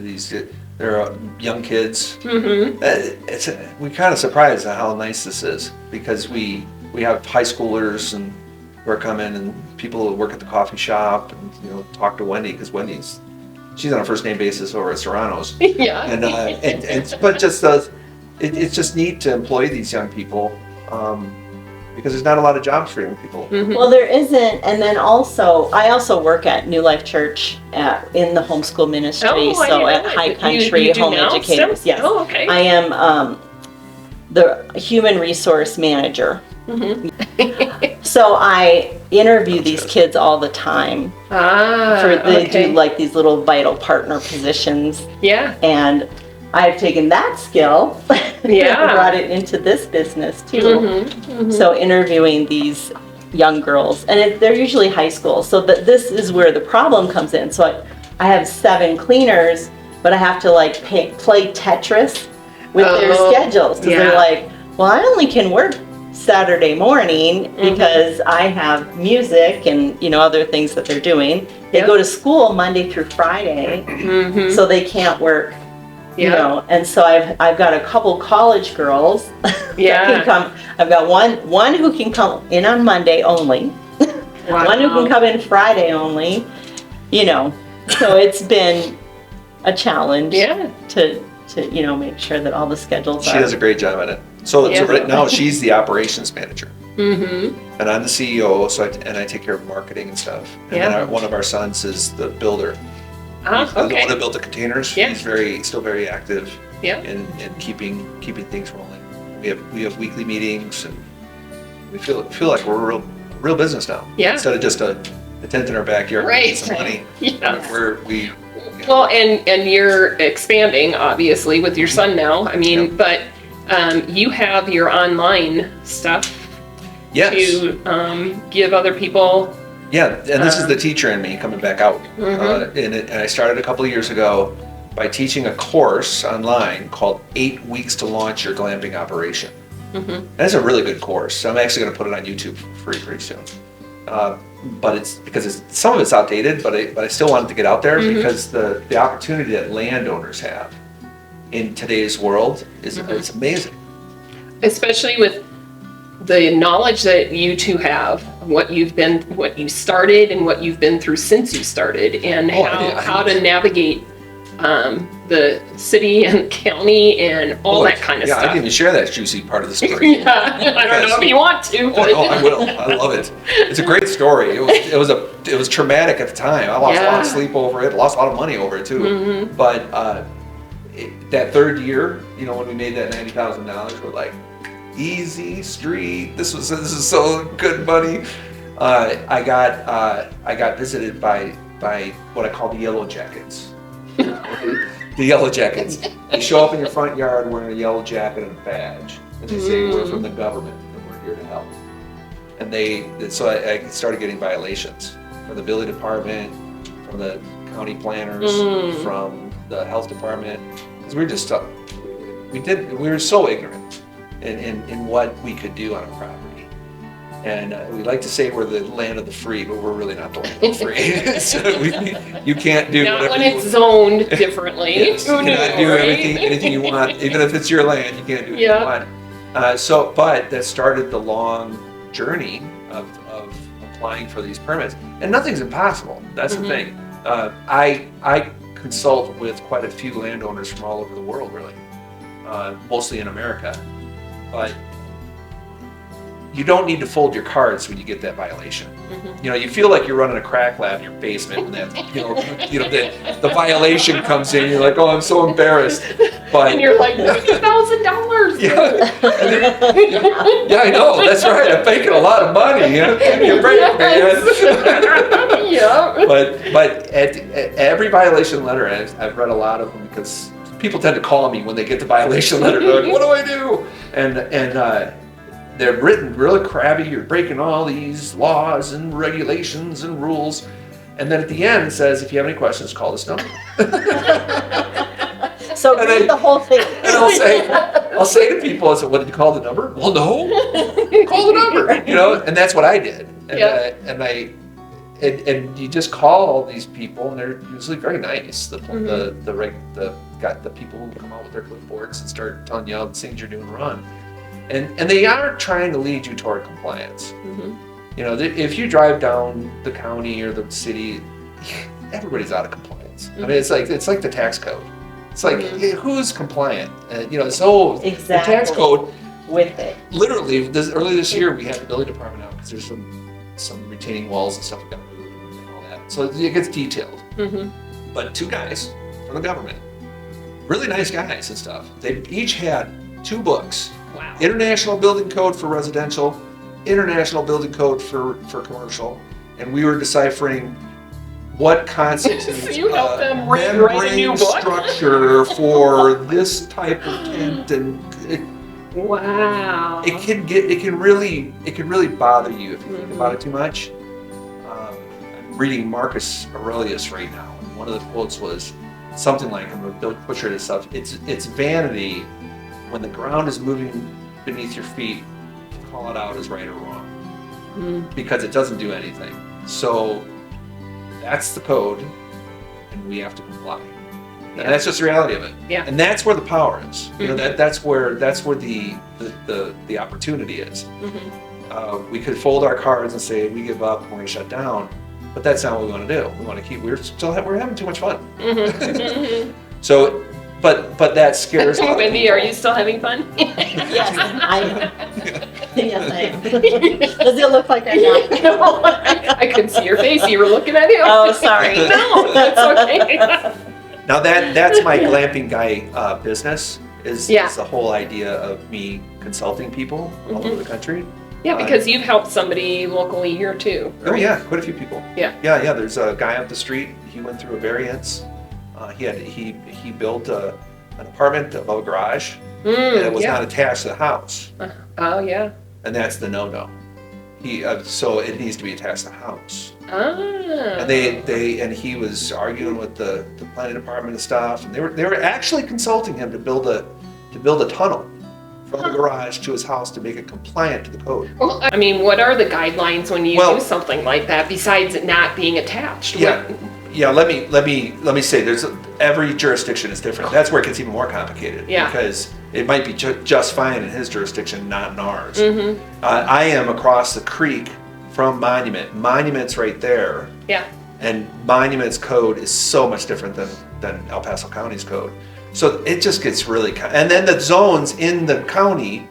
these. They're young kids. We're kind of surprised at how nice this is, because we have high schoolers and who are coming, and people who work at the coffee shop, and talk to Wendy, because she's on a first name basis over at Serrano's. Yeah. But it's just neat to employ these young people, because there's not a lot of jobs for young people. Well, there isn't, and then I also work at New Life Church in the homeschool ministry, so at High Country you do Home now Educators. still? Yes, Oh, okay. I am the human resource manager. So I interview these kids all the time. They do like these little vital partner positions. Yeah. And I've taken that skill Yeah. and brought it into this business too. So interviewing these young girls, and they're usually high school, so this is where the problem comes in. So I have 7 cleaners, but I have to play Tetris with their schedules, because they're like, well, I only can work Saturday morning because I have music and other things that they're doing. They go to school Monday through Friday, so they can't work. And so I've got a couple college girls that can come. I've got one who can come in on Monday only, one who can come in Friday only. So it's been a challenge to make sure that all the schedules She are. does a great job at it. So right now she's the operations manager, and I'm the CEO. So I take care of marketing and stuff. And then one of our sons is the builder. He's the one that built the containers. Yeah. He's still very active in keeping things rolling. We have weekly meetings, and we feel like we're a real business now. Yeah. Instead of just a tent in our backyard making some money. Yes. Well, and you're expanding obviously with your son now. I mean, but you have your online stuff to give other people. Yeah, and this is the teacher in me coming back out. And I started a couple of years ago by teaching a course online called 8 Weeks to Launch Your Glamping Operation. That's a really good course. I'm actually going to put it on YouTube for free pretty soon. But it's because some of it's outdated, but I still wanted to get out there because the opportunity that landowners have in today's world is it's amazing. Especially with the knowledge that you two have, what you started and what you've been through since you started, and how to navigate the city and county and all that kind of stuff. I didn't even share that juicy part of the story. I don't know if you want to. But. Oh, no, I will. I love it. It's a great story. It was traumatic at the time. I lost a lot of sleep over it. Lost a lot of money over it too. But that third year, when we made that $90,000, we're like, easy street. This is so good money. I got visited by what I call the Yellow Jackets. The Yellow Jackets. They show up in your front yard wearing a yellow jacket and a badge. And they say, we're from the government and we're here to help. And so I started getting violations from the building department, from the county planners, from the health department. Because we were so ignorant in what we could do on a property. And we like to say we're the land of the free, but we're really not the land of the free. So you can't do Not whatever when you it's zoned differently. Yes, you cannot do anything you want, even if it's your land. You can't do anything you want. But that started the long journey of applying for these permits, and nothing's impossible. That's the thing. I consult with quite a few landowners from all over the world, really, mostly in America, but you don't need to fold your cards when you get that violation. You know, you feel like you're running a crack lab in your basement when that, the violation comes in. You're like, oh, I'm so embarrassed. But And you're like, $50,000. Yeah, I know. That's right. I'm making a lot of money. Give me a break, man. Yeah. But at every violation letter, I've read a lot of them because people tend to call me when they get the violation letter. They're like, what do I do? And they're written really crabby. You're breaking all these laws and regulations and rules. And then at the end it says, if you have any questions, call this number. So read the whole thing. And I'll say to people, I said, what, did you call the number? Well, no. Call the number. And that's what I did. And you just call these people, and they're usually very nice. The people who come out with their clipboards and start telling you all the things you're doing wrong. And they are trying to lead you toward compliance. If you drive down the county or the city, everybody's out of compliance. I mean, it's like the tax code. It's like, hey, who's compliant? So Exactly. the tax code With it. Literally, early this year, we had the building department out because there's some retaining walls and stuff we got to move and all that. So it gets detailed. But 2 guys from the government, really nice guys and stuff. They each had 2 books. Wow. International Building Code for residential, International Building Code for commercial, and we were deciphering what constitutes So you helped them write a new membrane book? structure for this type of tent, and Wow. it can really bother you if you think about it too much. I'm reading Marcus Aurelius right now, and one of the quotes was something like, I'm going to butcher this stuff. It's vanity when the ground is moving beneath your feet to call it out as right or wrong, because it doesn't do anything. So that's the code, and we have to comply. And that's just the reality of it. Yeah. And that's where the power is. That's where the opportunity is. We could fold our cards and say we give up, we're going to shut down, but that's not what we want to do. We want to keep. We're having too much fun. So, but that scares. Wendy, are you still having fun? Yes, I am. Yes, I am. Does it look like I'm not? No, I couldn't see your face. You were looking at him. Oh, sorry. No, that's okay. Now that's my glamping guy business. Is the whole idea of me consulting people all over the country. Yeah, because you've helped somebody locally here too. Oh yeah, quite a few people. Yeah. Yeah. There's a guy up the street. He went through a variance. He built an apartment above a garage, and it was not attached to the house. Oh yeah. And that's the no-no. So it needs to be attached to the house. Ah. And he was arguing with the planning department and stuff, and they were actually consulting him to build a tunnel from the garage to his house to make it compliant to the code. Well, I mean, what are the guidelines when you do something like that besides it not being attached? Yeah. Let me say, every jurisdiction is different. That's where it gets even more complicated. Yeah. Because it might be just fine in his jurisdiction, not in ours. I am across the creek from Monument. Monument's right there. Yeah. And Monument's code is so much different than El Paso County's code. So it just gets really, and then the zones in the county,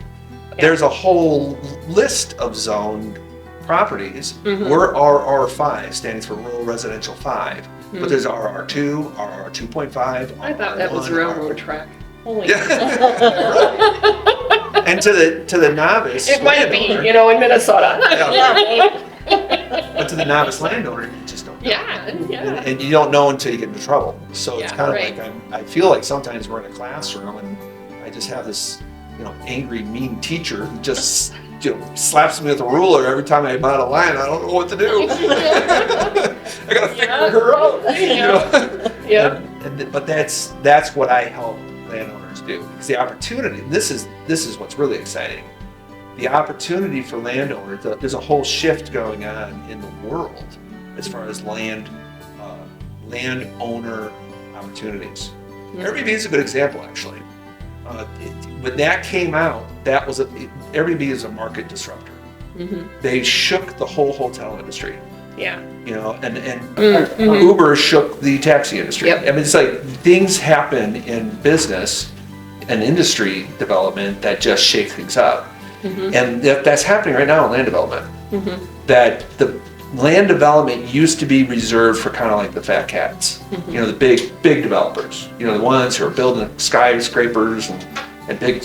there's a whole list of zoned properties. We're RR5, standing for Rural Residential 5. But there's RR2, RR2.5. I thought that was railroad track. Holy And to the novice, it might be, in Minnesota. But to the novice landowner, you just don't know. Yeah. And you don't know until you get into trouble. So it's Yeah, kind of right. like I feel like sometimes we're in a classroom and I just have this, angry, mean teacher who just, slaps me with a ruler every time I'm out of line. I don't know what to do. I gotta figure her out. Yeah. But that's what I help landowners do. Because the opportunity, this is what's really exciting. The opportunity for landowners, there's a whole shift going on in the world as far as landowner opportunities. Airbnb is a good example, actually. When that came out, Airbnb is a market disruptor. They shook the whole hotel industry. Yeah. And Uber shook the taxi industry. Yep. I mean, it's like things happen in business and industry development that just shake things up. And that's happening right now in land development. That the land development used to be reserved for kind of like the fat cats, the big developers, the ones who are building skyscrapers and big,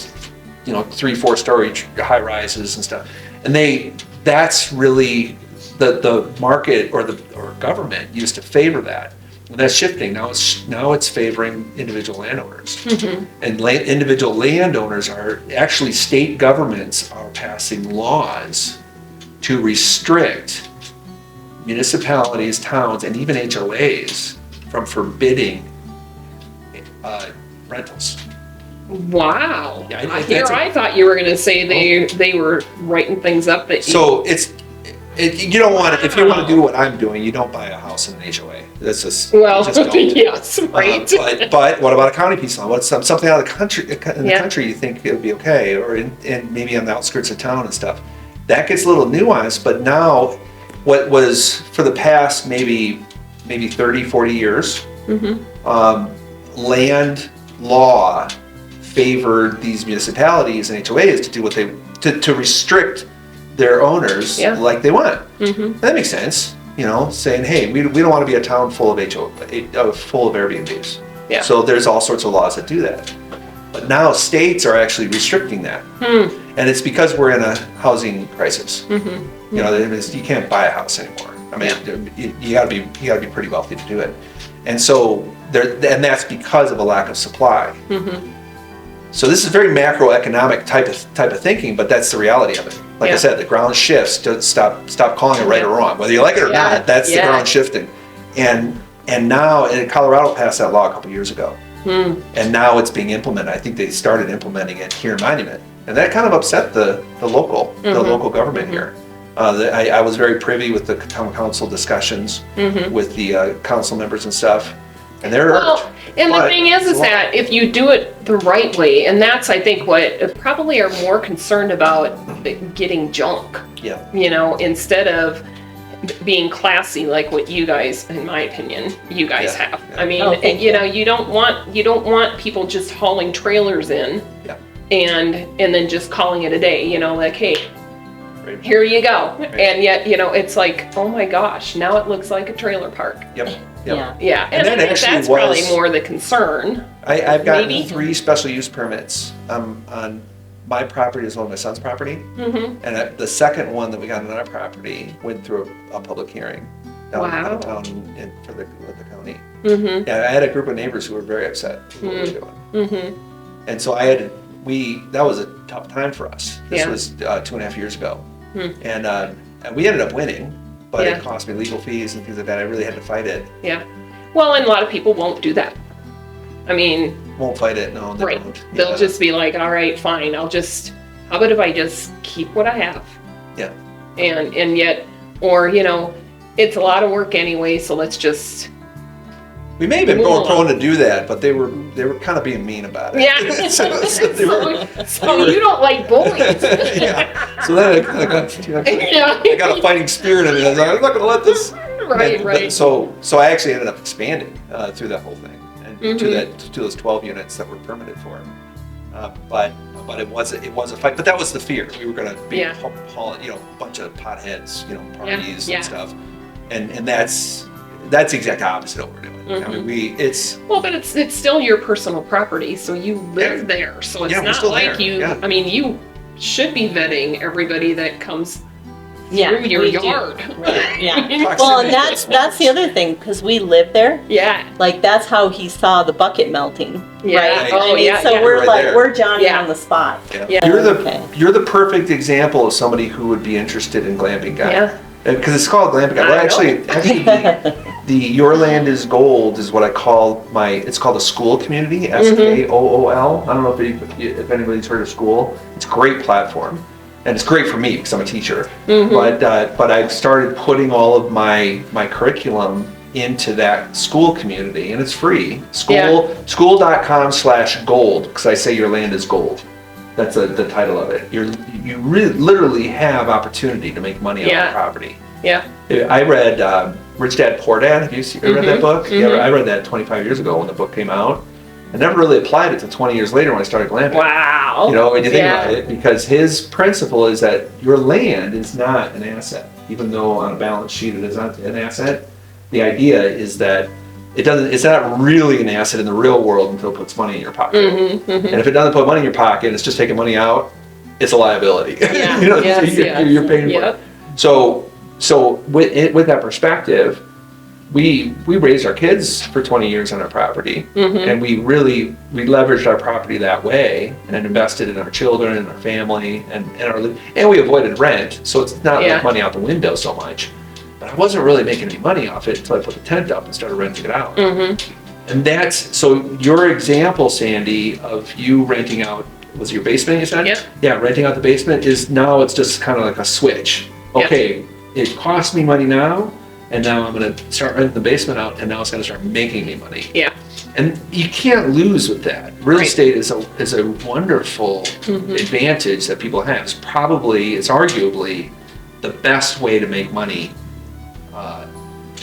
3-4 story high rises and stuff. And that's really the market or government used to favor that. And that's shifting. Now it's favoring individual landowners. And individual landowners actually state governments are passing laws to restrict municipalities, towns, and even HOAs from forbidding rentals. Wow. Yeah, I thought you were going to say they were writing things up that. So you don't want to, if you want to do what I'm doing, you don't buy a house in an HOA. That's just Well, you just don't. yes, right. But what about a county piece of land? What's something out of the country the country you think it would be okay, or in maybe on the outskirts of town and stuff? That gets a little nuanced. But now, what was for the past maybe 30, 40 years, land law favored these municipalities and HOAs to do what to restrict their owners like they want. That makes sense. Saying, hey, we don't want to be a town full of full of Airbnbs. Yeah. So there's all sorts of laws that do that. But now states are actually restricting that. And it's because we're in a housing crisis. You can't buy a house anymore. I mean, you gotta be pretty wealthy to do it. And so and that's because of a lack of supply. So this is very macroeconomic type of thinking, but that's the reality of it. Like I said, the ground shifts. Stop calling it right or wrong, whether you like it or not. That's the ground shifting. And now, and Colorado passed that law a couple years ago, and now it's being implemented. I think they started implementing it here in Monument, and that kind of upset the local government here. I was very privy with the town council discussions with the council members and stuff. And they're and the thing is that if you do it the right way, and that's I think what probably are more concerned about getting junk. Instead of being classy like what you guys, in my opinion, have. I mean, you don't want people just hauling trailers in and then just calling it a day. Like, hey, here you go. And yet, it's like, oh my gosh, now it looks like a trailer park. Yeah, and I think that's probably more the concern. I've gotten 3 special use permits on my property as well as my son's property. And the second one that we got on our property went through a public hearing downtown for the county. Yeah, I had a group of neighbors who were very upset with what we were doing. And so that was a tough time for us. This was 2.5 years ago. And we ended up winning. But it cost me legal fees and things like that. I really had to fight it. Yeah. Well, and a lot of people won't do that. I mean... Won't fight it, no. They won't. They'll just be like, all right, fine. How about if I just keep what I have? Yeah. And yet, or, it's a lot of work anyway, so let's just... We may have been more prone to do that, but they were kind of being mean about it. Yeah. So you don't like bullies. So then I got a fighting spirit in it. I was like, I'm not going to let this. Right. So I actually ended up expanding through that whole thing and to those 12 units that were permitted for it. But it was a fight. But that was the fear. We were going to be hauling, a bunch of potheads, parties and stuff. And that's the exact opposite of what we're doing. I mean, but it's still your personal property, so you live there. So it's not like you. I mean, you should be vetting everybody that comes through your we do. yard. Right. Yeah. Well, and that's the other thing, because we live there. Yeah. Like, that's how he saw the bucket melting. Yeah. Right. Oh, I mean, yeah, so yeah. we're Right like, there. we're Johnny Yeah. on the spot. Yeah. You're the perfect example of somebody who would be interested in glamping guy. Yeah. Because it's called glamping guy. Well, I actually, the Your Land is Gold is what I call it's called a school community, SKOOL. I don't know if anybody's heard of school. It's a great platform. And it's great for me because I'm a teacher. But I've started putting all of my curriculum into that school community, and it's free. School.com/gold, because I say your land is gold. That's the title of it. You literally have opportunity to make money on the property. Yeah. I read Rich Dad Poor Dad. Have you read that book? Yeah, I read that 25 years ago when the book came out. I never really applied it to 20 years later when I started glamping. Wow. You know, when you think about it, because his principle is that your land is not an asset, even though on a balance sheet it is not an asset. The idea is that it's not really an asset in the real world until it puts money in your pocket. And if it doesn't put money in your pocket, it's just taking money out, it's a liability. Yeah. You know, you're paying for it. So with that perspective, we raised our kids for 20 years on our property, and we leveraged our property that way and invested in our children and our family and we avoided rent, so it's not like money out the window so much. But I wasn't really making any money off it until I put the tent up and started renting it out. And so your example, Sandy, of you renting out, was it your basement you said? Yeah, renting out the basement it's just kind of like a switch. Okay, it costs me money now, and now I'm going to start renting the basement out, and now it's going to start making me money. Yeah. And you can't lose with that. Real estate is a wonderful advantage that people have. It's arguably the best way to make money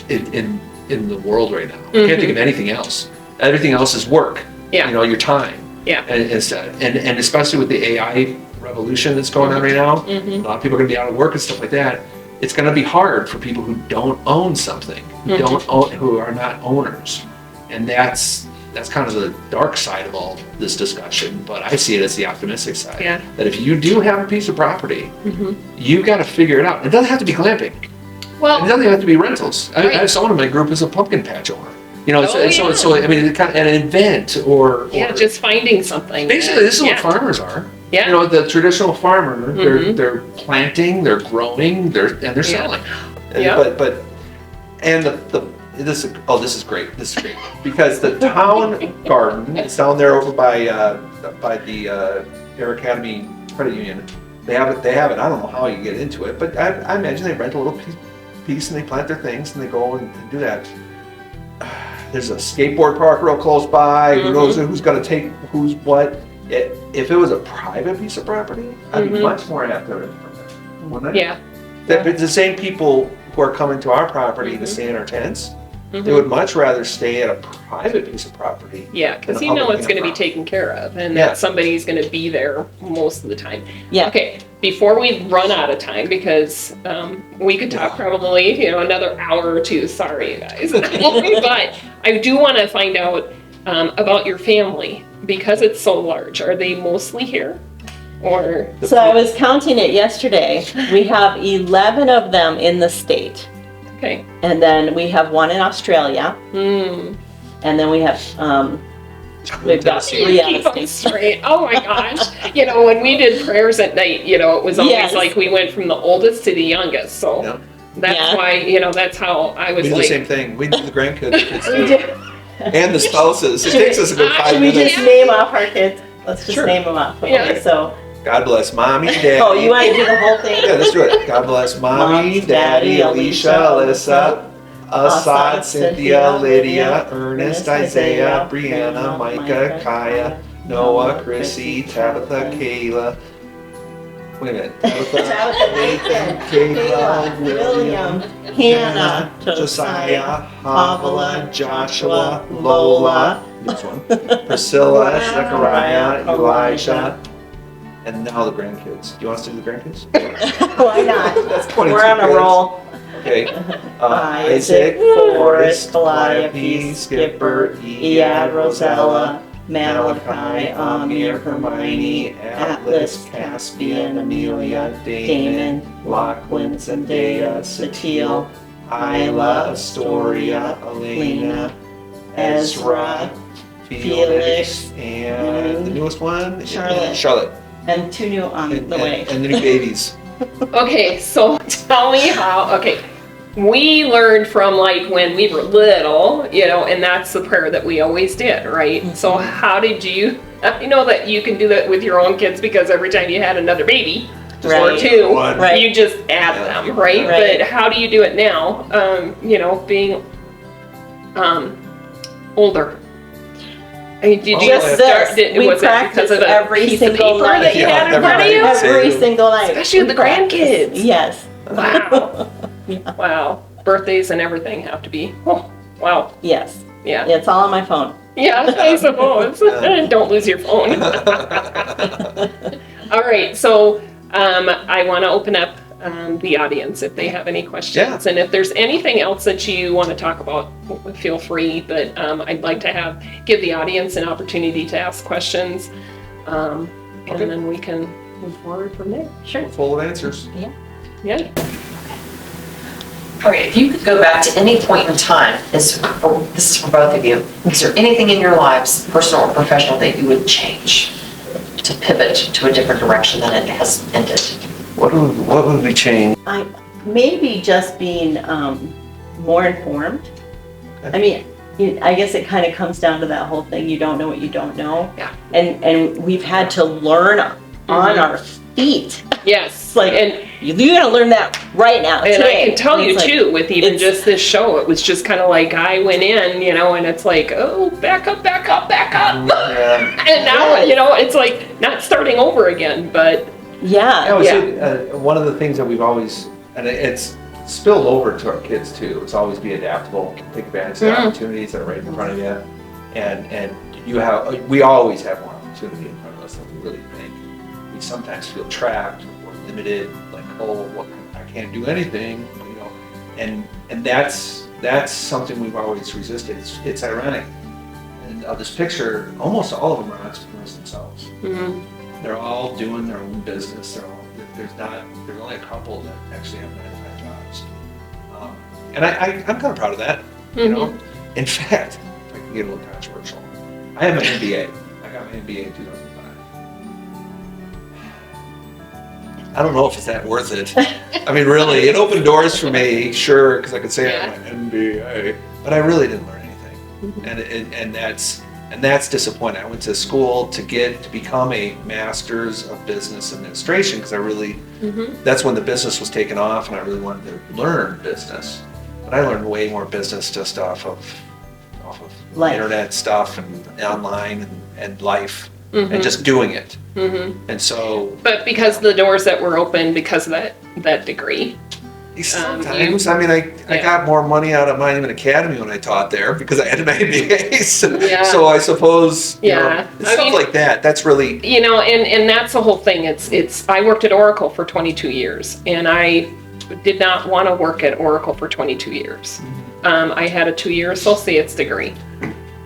in the world right now. You can't think of anything else. Everything else is work. Yeah. You know, your time. Yeah. And especially with the AI revolution that's going on right now, a lot of people are going to be out of work and stuff like that. It's going to be hard for people who don't own something, who are not owners, and that's kind of the dark side of all this discussion. But I see it as the optimistic side. Yeah. That if you do have a piece of property, you've got to figure it out. It doesn't have to be glamping. Well, it doesn't have to be rentals. I have someone in my group who's a pumpkin patch owner. You know, so I mean, it's kind of an event or just finding something. Basically, this is what farmers are. Yeah. You know, the traditional farmer, they're planting, they're growing, they're selling. But this is great. This is great because the town garden is down there over by the Air Academy Credit Union. They have it. I don't know how you get into it, but I imagine they rent a little piece and they plant their things and they go and do that. There's a skateboard park real close by. Who knows who's going to take who's what? If it was a private piece of property, I'd be much more apt to rent from it, wouldn't I? Yeah. It's the same people who are coming to our property to stay in our tents. They would much rather stay at a private piece of property. Yeah, because you know it's going to be taken care of, and that somebody's going to be there most of the time. Yeah. Okay, before we run out of time, because we could talk probably another hour or two. Sorry, you guys, but I do want to find out about your family because it's so large. Are they mostly here? Or so I was counting it yesterday. We have 11 of them in the state. Okay. And then we have one in Australia. And then we have we've got 3 out of state. Straight. Oh my gosh. When we did prayers at night, it was always like we went from the oldest to the youngest. So that's why, that's how I was we do like. The same thing. We do the grandkids. And the spouses. It takes us a good 5 minutes. Should we just name off our kids? Let's just name them off. Okay, so. God bless Mommy, Daddy. Oh, you want to do the whole thing? Yeah, let's do it. God bless Mommy, Daddy, Alicia, Alyssa, Assad, Cynthia, Lydia, Ernest, Isaiah, Brianna, Micah, Kaya, Noah, Chrissy, Tabitha, Kayla. Wait a minute. Tabitha, Nathan, Kayla, William, Hannah, Josiah, Havilah, Joshua, Lola, this one, Priscilla, Zechariah, Elijah. And now the grandkids. Do you want us to do the grandkids? Why not? That's 22 We're on a roll. Okay. Isaac, Forrest, Calliope, Skipper, Ead, Rosella, Malachi, Amir, Hermione, Atlas, Caspian, Amelia, Damon, Lachlan, Zendaya, Satil, Isla, Astoria, Elena, Ezra, Felix, and the newest one, Charlotte. And 2 new on the way. And the new babies. Okay, so tell me how, okay, we learned from like when we were little, you know, and that's the prayer that we always did, right? Mm-hmm. So how did you, I know that you can do that with your own kids because every time you had another baby, or 2, right, you just add them, right? But how do you do it now, you know, being older? I mean, did you just start, was it because of a piece of paper night that you had in front of you? Every single night. Especially with the grandkids. Yes. Wow. Yeah. Wow. Birthdays and everything have to be, oh, wow. Yes. Yeah. It's all on my phone. Yeah, I suppose. Don't lose your phone. All right, so I want to open up the audience if they have any questions. Yeah. And if there's anything else that you want to talk about, feel free. But I'd like to give the audience an opportunity to ask questions. And then we can move forward from there. Sure. Full of answers. Yeah. Yeah. All right, if you could go back to any point in time, this is for both of you, is there anything in your lives, personal or professional, that you would change to pivot to a different direction than it has ended? What would we change? Maybe just being more informed. I mean, I guess it kind of comes down to that whole thing, you don't know what you don't know. Yeah. And we've had to learn on our feet. Yes. Like, and you gotta learn that right now. And today. I can tell you too, with even just this show, it was just kind of like I went in, you know, and it's like, oh, back up. Yeah. And now, you know, it's like not starting over again, but one of the things that we've always, and it's spilled over to our kids too, is always be adaptable, take advantage of the opportunities that are right in front of you, and we always have more opportunity in front of us than we really think. We sometimes feel trapped or limited, like, I can't do anything, you know, and that's something we've always resisted. It's ironic. And of this picture, almost all of them are entrepreneurs themselves. Mm-hmm. They're all doing their own business. There's only a couple that actually have 9-to-5 jobs. And I'm kind of proud of that, you know. In fact, if I can get a little controversial, I have my MBA. I got my MBA in 2005. I don't know if it's that worth it. I mean, really, it opened doors for me, sure, because I could say I have my MBA, but I really didn't learn anything, and that's disappointing. I went to school to become a master's of business administration because I really, that's when the business was taking off, and I really wanted to learn business. But I learned way more business just off of internet stuff and online and life. And just doing it. And so, but because the doors that were open because of that degree, sometimes I got more money out of Monument Academy when I taught there because I had an MBA. So I suppose you know, stuff like that. That's really, you know, and that's the whole thing. It's I worked at Oracle for 22 years, and I did not want to work at Oracle for 22 years. I had a 2-year associate's degree.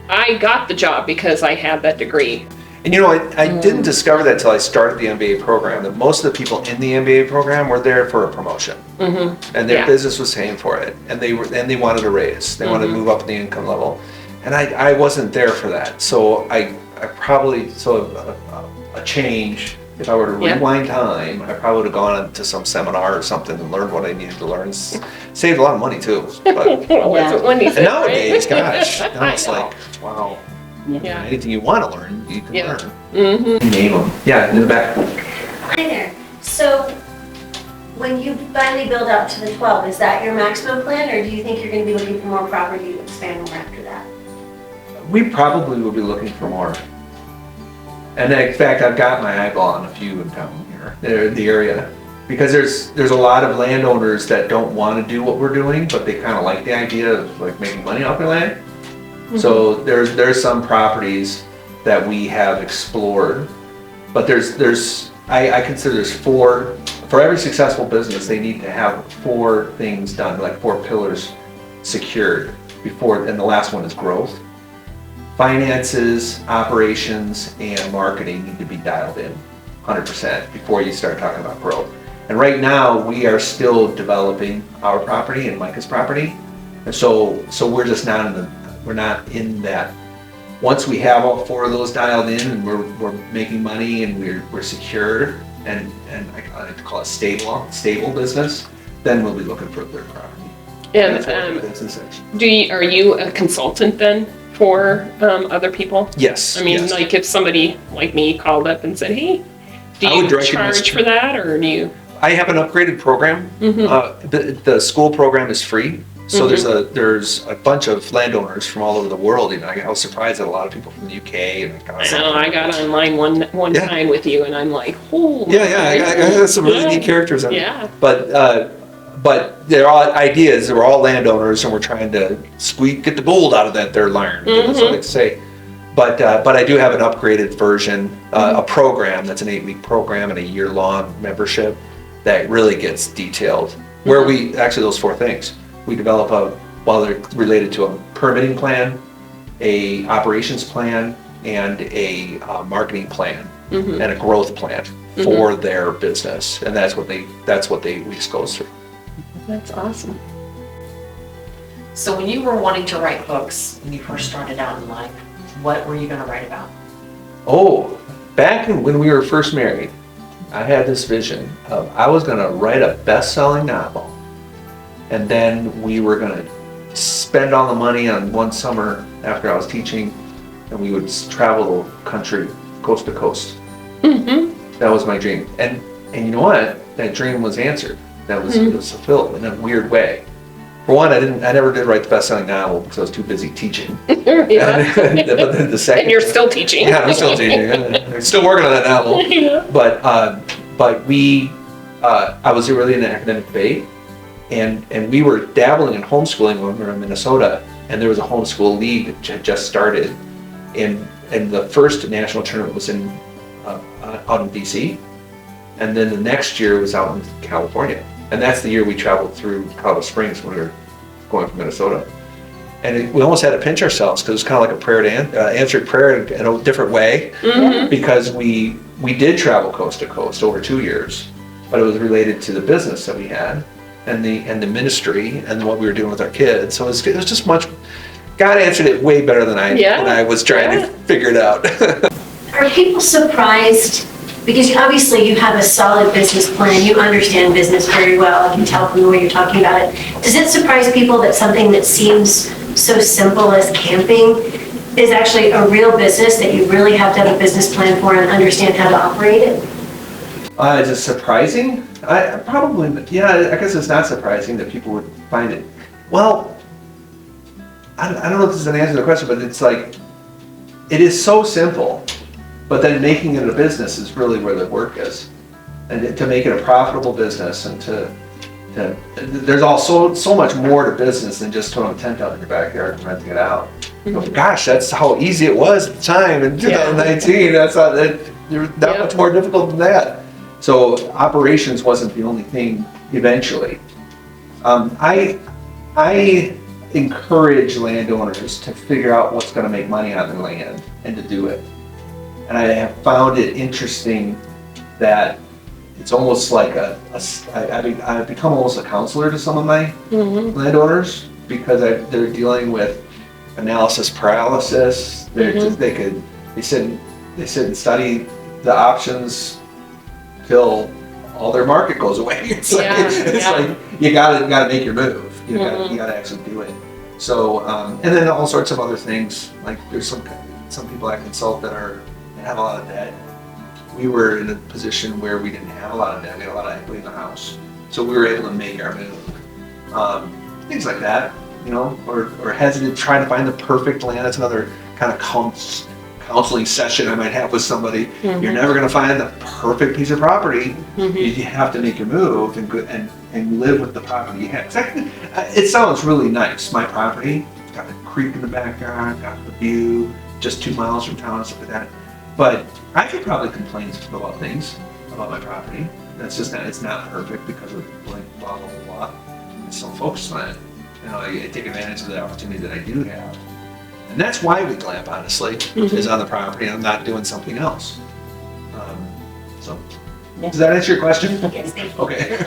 I got the job because I had that degree. And you know, I didn't discover that until I started the MBA program, that most of the people in the MBA program were there for a promotion. And their business was paying for it. And they wanted a raise. They wanted to move up the income level. And I wasn't there for that. So I probably, a change, if I were to rewind time, I probably would have gone to some seminar or something and learned what I needed to learn. Saved a lot of money too. But, and nowadays, gosh, now it's like, wow. Yeah. Anything you want to learn, you can learn. Name them. Yeah, in the back. Hi there. So, when you finally build out to the 12, is that your maximum plan, or do you think you're going to be looking for more property to expand more after that? We probably will be looking for more. And in fact, I've got my eyeball on a few in town here, in the area. Because there's a lot of landowners that don't want to do what we're doing, but they kind of like the idea of like making money off their land. So there's some properties that we have explored, but I consider there's 4, for every successful business, they need to have 4 things done, like 4 pillars secured before, and the last one is growth. finances, operations, and marketing need to be dialed in 100% before you start talking about growth. And right now, we are still developing our property and Micah's property. And so we're just not we're not in that. Once we have all 4 of those dialed in and we're making money and we're secure and I like to call it stable business, then we'll be looking for a third property. And are you a consultant then for other people? Yes. I mean, yes. like if somebody like me called up and said, "Hey, do you charge for that, or do you?" I have an upgraded program. The school program is free. So there's a bunch of landowners from all over the world. I was surprised that a lot of people from the UK and I know. I got online one time with you, and I'm like, "Oh." I got some really neat characters. Yeah. But they're all ideas. We're all landowners, and we're trying to get the gold out of their land. That's what I like to say. But I do have an upgraded version, a program that's an 8-week program and a year-long membership that really gets detailed. Where we actually those 4 things. We develop while they're related to a permitting plan, a operations plan, and a marketing plan, and a growth plan for their business, and that's what the 8 weeks goes through. That's awesome. So when you were wanting to write books, when you first started out in life, what were you going to write about? Oh, back when we were first married, I had this vision of I was going to write a best-selling novel. And then we were going to spend all the money on one summer after I was teaching, and we would travel the country coast to coast. That was my dream. And you know what? That dream was answered. It was fulfilled in a weird way. For one, I never did write the best-selling novel because I was too busy teaching. But then the second, and you're still teaching. Yeah, I'm still teaching. I'm still working on that novel. Yeah. But I was really in the academic debate. And we were dabbling in homeschooling when we were in Minnesota, and there was a homeschool league that had just started, and the first national tournament was out in DC, and then the next year was out in California, and that's the year we traveled through Colorado Springs when we were going from Minnesota, and we almost had to pinch ourselves because it was kind of like a prayer to answered prayer in a different way, because we did travel coast to coast over 2 years, but it was related to the business that we had. And the ministry and what we were doing with our kids. So it was just much. God answered it way better than I was trying to figure it out. Are people surprised? Because obviously you have a solid business plan. You understand business very well. I can tell from the way you're talking about it. Does it surprise people that something that seems so simple as camping is actually a real business that you really have to have a business plan for and understand how to operate it? Is it surprising? I guess it's not surprising that people would find it. Well, I don't know if this is an answer to the question, but it's like, it is so simple, but then making it a business is really where the work is. And to make it a profitable business and there's also so much more to business than just throwing a tent out in your backyard and renting it out. Gosh, that's how easy it was at the time in 2019. That's not much more difficult than that. So operations wasn't the only thing eventually. I encourage landowners to figure out what's going to make money on their land and to do it. And I have found it interesting that it's almost like I've become almost a counselor to some of my landowners because they're dealing with analysis paralysis. They sit and study the options till all their market goes away. It's like you gotta make your move. You gotta actually do it. So and then all sorts of other things. Like there's some people I consult that have a lot of debt. We were in a position where we didn't have a lot of debt. We had a lot of equity in the house, so we were able to make our move. Things like that, or hesitant trying to find the perfect land. That's another kind of counseling session I might have with somebody. You're never going to find the perfect piece of property. You have to make your move and live with the property you have. It sounds really nice. My property, got the creek in the backyard, got the view, just 2 miles from town and stuff like that. But I could probably complain about things about my property. It's not perfect because of blah, blah, blah, blah. I'm so focused on it. I take advantage of the opportunity that I do have. And that's why we glamp, honestly, is on the property and I'm not doing something else. So, does that answer your question? Yes, thank you. Okay.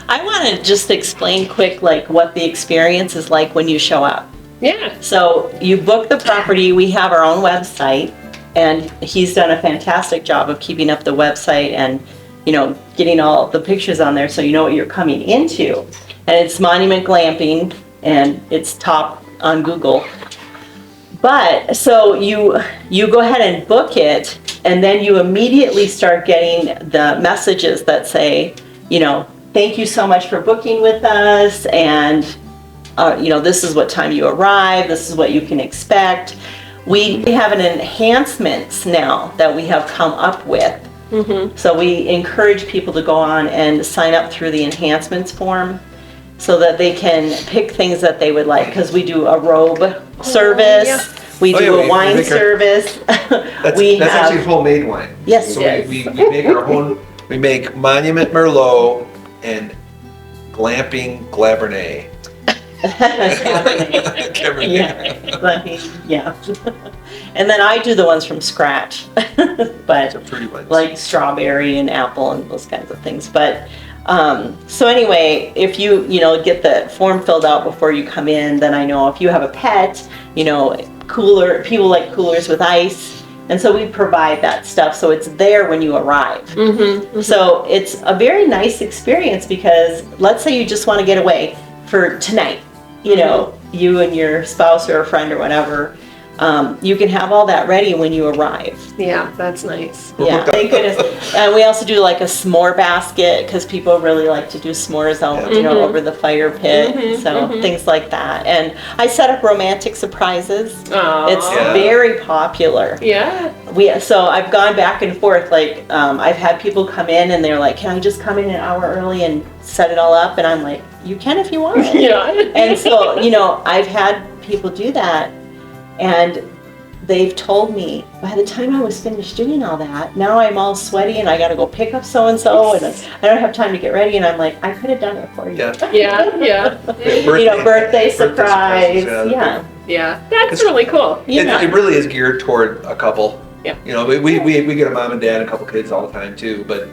I want to just explain quick, like what the experience is like when you show up. Yeah. So you book the property, we have our own website, and he's done a fantastic job of keeping up the website and, you know, getting all the pictures on there so you know what you're coming into. And it's Monument Glamping, and it's top on Google. But, so you go ahead and book it, and then you immediately start getting the messages that say, you know, thank you so much for booking with us, and you know, this is what time you arrive, this is what you can expect. We have an enhancements now that we have come up with. So we encourage people to go on and sign up through the enhancements form so that they can pick things that they would like, because we do a robe service, we do a wine service. That's actually homemade wine. Yes, so it is. we make our own, we make Monument Merlot and Glamping Glabernet. Yeah. And then I do the ones from scratch, but They're pretty ones. like strawberry and apple and those kinds of things. But so anyway, if you get the form filled out before you come in, then I know if you have a pet, you know, people like coolers with ice. And so we provide that stuff, so it's there when you arrive. So it's a very nice experience, because let's say you just want to get away for tonight, you know, you and your spouse or a friend or whatever, you can have all that ready when you arrive. Yeah, that's nice. Yeah, thank goodness. And we also do like a s'more basket, because people really like to do s'mores out, you know, over the fire pit. So things like that. And I set up romantic surprises. It's very popular. Yeah. So I've gone back and forth. Like I've had people come in and they're like, "Can I just come in an hour early and set it all up?" And I'm like, "You can if you want." Yeah. And so, you know, I've had people do that, and they've told me, by the time I was finished doing all that, now I'm all sweaty and I got to go pick up so-and-so, and I don't have time to get ready. And I'm like, I could have done it for you. Yeah. You know, birthday surprise. surprises, Yeah. That's really cool. It really is geared toward a couple. Yeah. You know, we get a mom and dad and a couple kids all the time too. But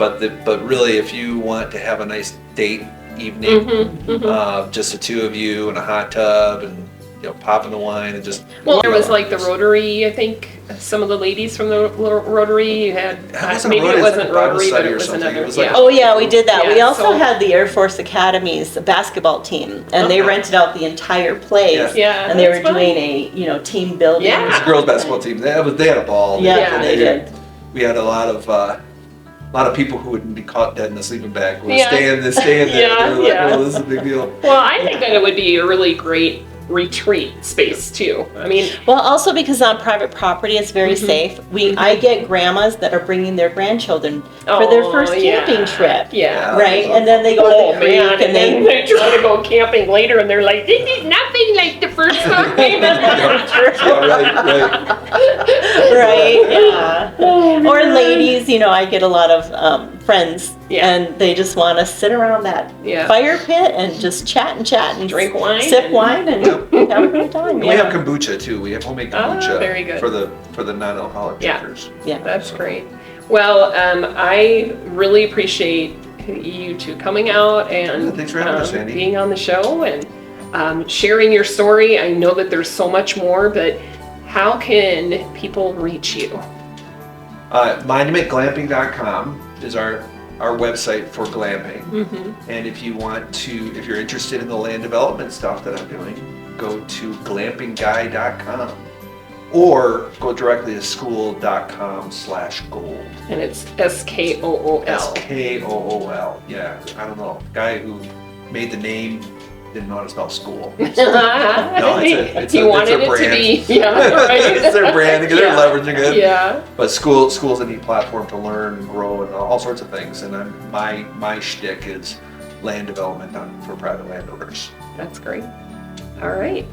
really, if you want to have a nice date evening, just the two of you in a hot tub and, you know, popping the wine and just. Well, there was like the Rotary, I think, some of the ladies from the Rotary, you had, maybe it wasn't Rotary, but it was another, Oh yeah, we did that. Yeah, We also so- had the Air Force Academy's basketball team, and they rented out the entire place. Yeah, And they were that's fun. doing a team building. Yeah. It's a girls basketball team. They had a ball. Yeah, they did. We had a lot of people who wouldn't be caught dead in a sleeping bag. Would Yeah. stay in there. Yeah, They were like, yeah. "Oh, this is a big deal." Well, I think that it would be a really great retreat space too. I mean, Well, also because on private property, it's very safe. I get grandmas that are bringing their grandchildren for their first camping trip. Yeah. Right, and then they go to the creek, Man, and then they try to go camping later, and they're like, "This is nothing like the first time." Right, yeah. Or ladies, you know, I get a lot of friends, Yeah. and they just want to sit around that fire pit and just chat and Drink wine sip and- wine, and have a good time. And we have kombucha too. We have homemade kombucha very good. for the non-alcoholic drinkers. Yeah. That's great. Well, I really appreciate you two coming out and Yeah, thanks for having us, Sandy. being on the show and sharing your story. I know that there's so much more, but how can people reach you? MonumentGlamping.com is our website for glamping. And if you're interested in the land development stuff that I'm doing, go to glampingguy.com or go directly to school.com/gold. And it's SKOOL. SKOOL. Yeah, I don't know. Guy who made the name didn't know how to spell school. He it's wanted a it to brand. be, right. It's their brand. They're leveraging it. Yeah. But school's a neat platform to learn and grow and all sorts of things. And my shtick is land development for private landowners. That's great. All right.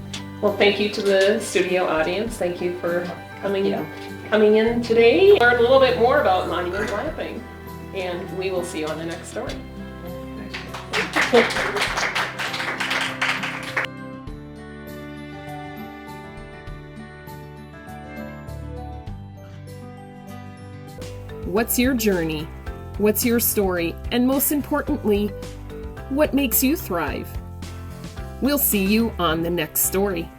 Well, thank you to the studio audience. Thank you for coming in today. Learn a little bit more about Monument Glamping. And we will see you on the next story. What's your journey? What's your story? And most importantly, what makes you thrive? We'll see you on the next story.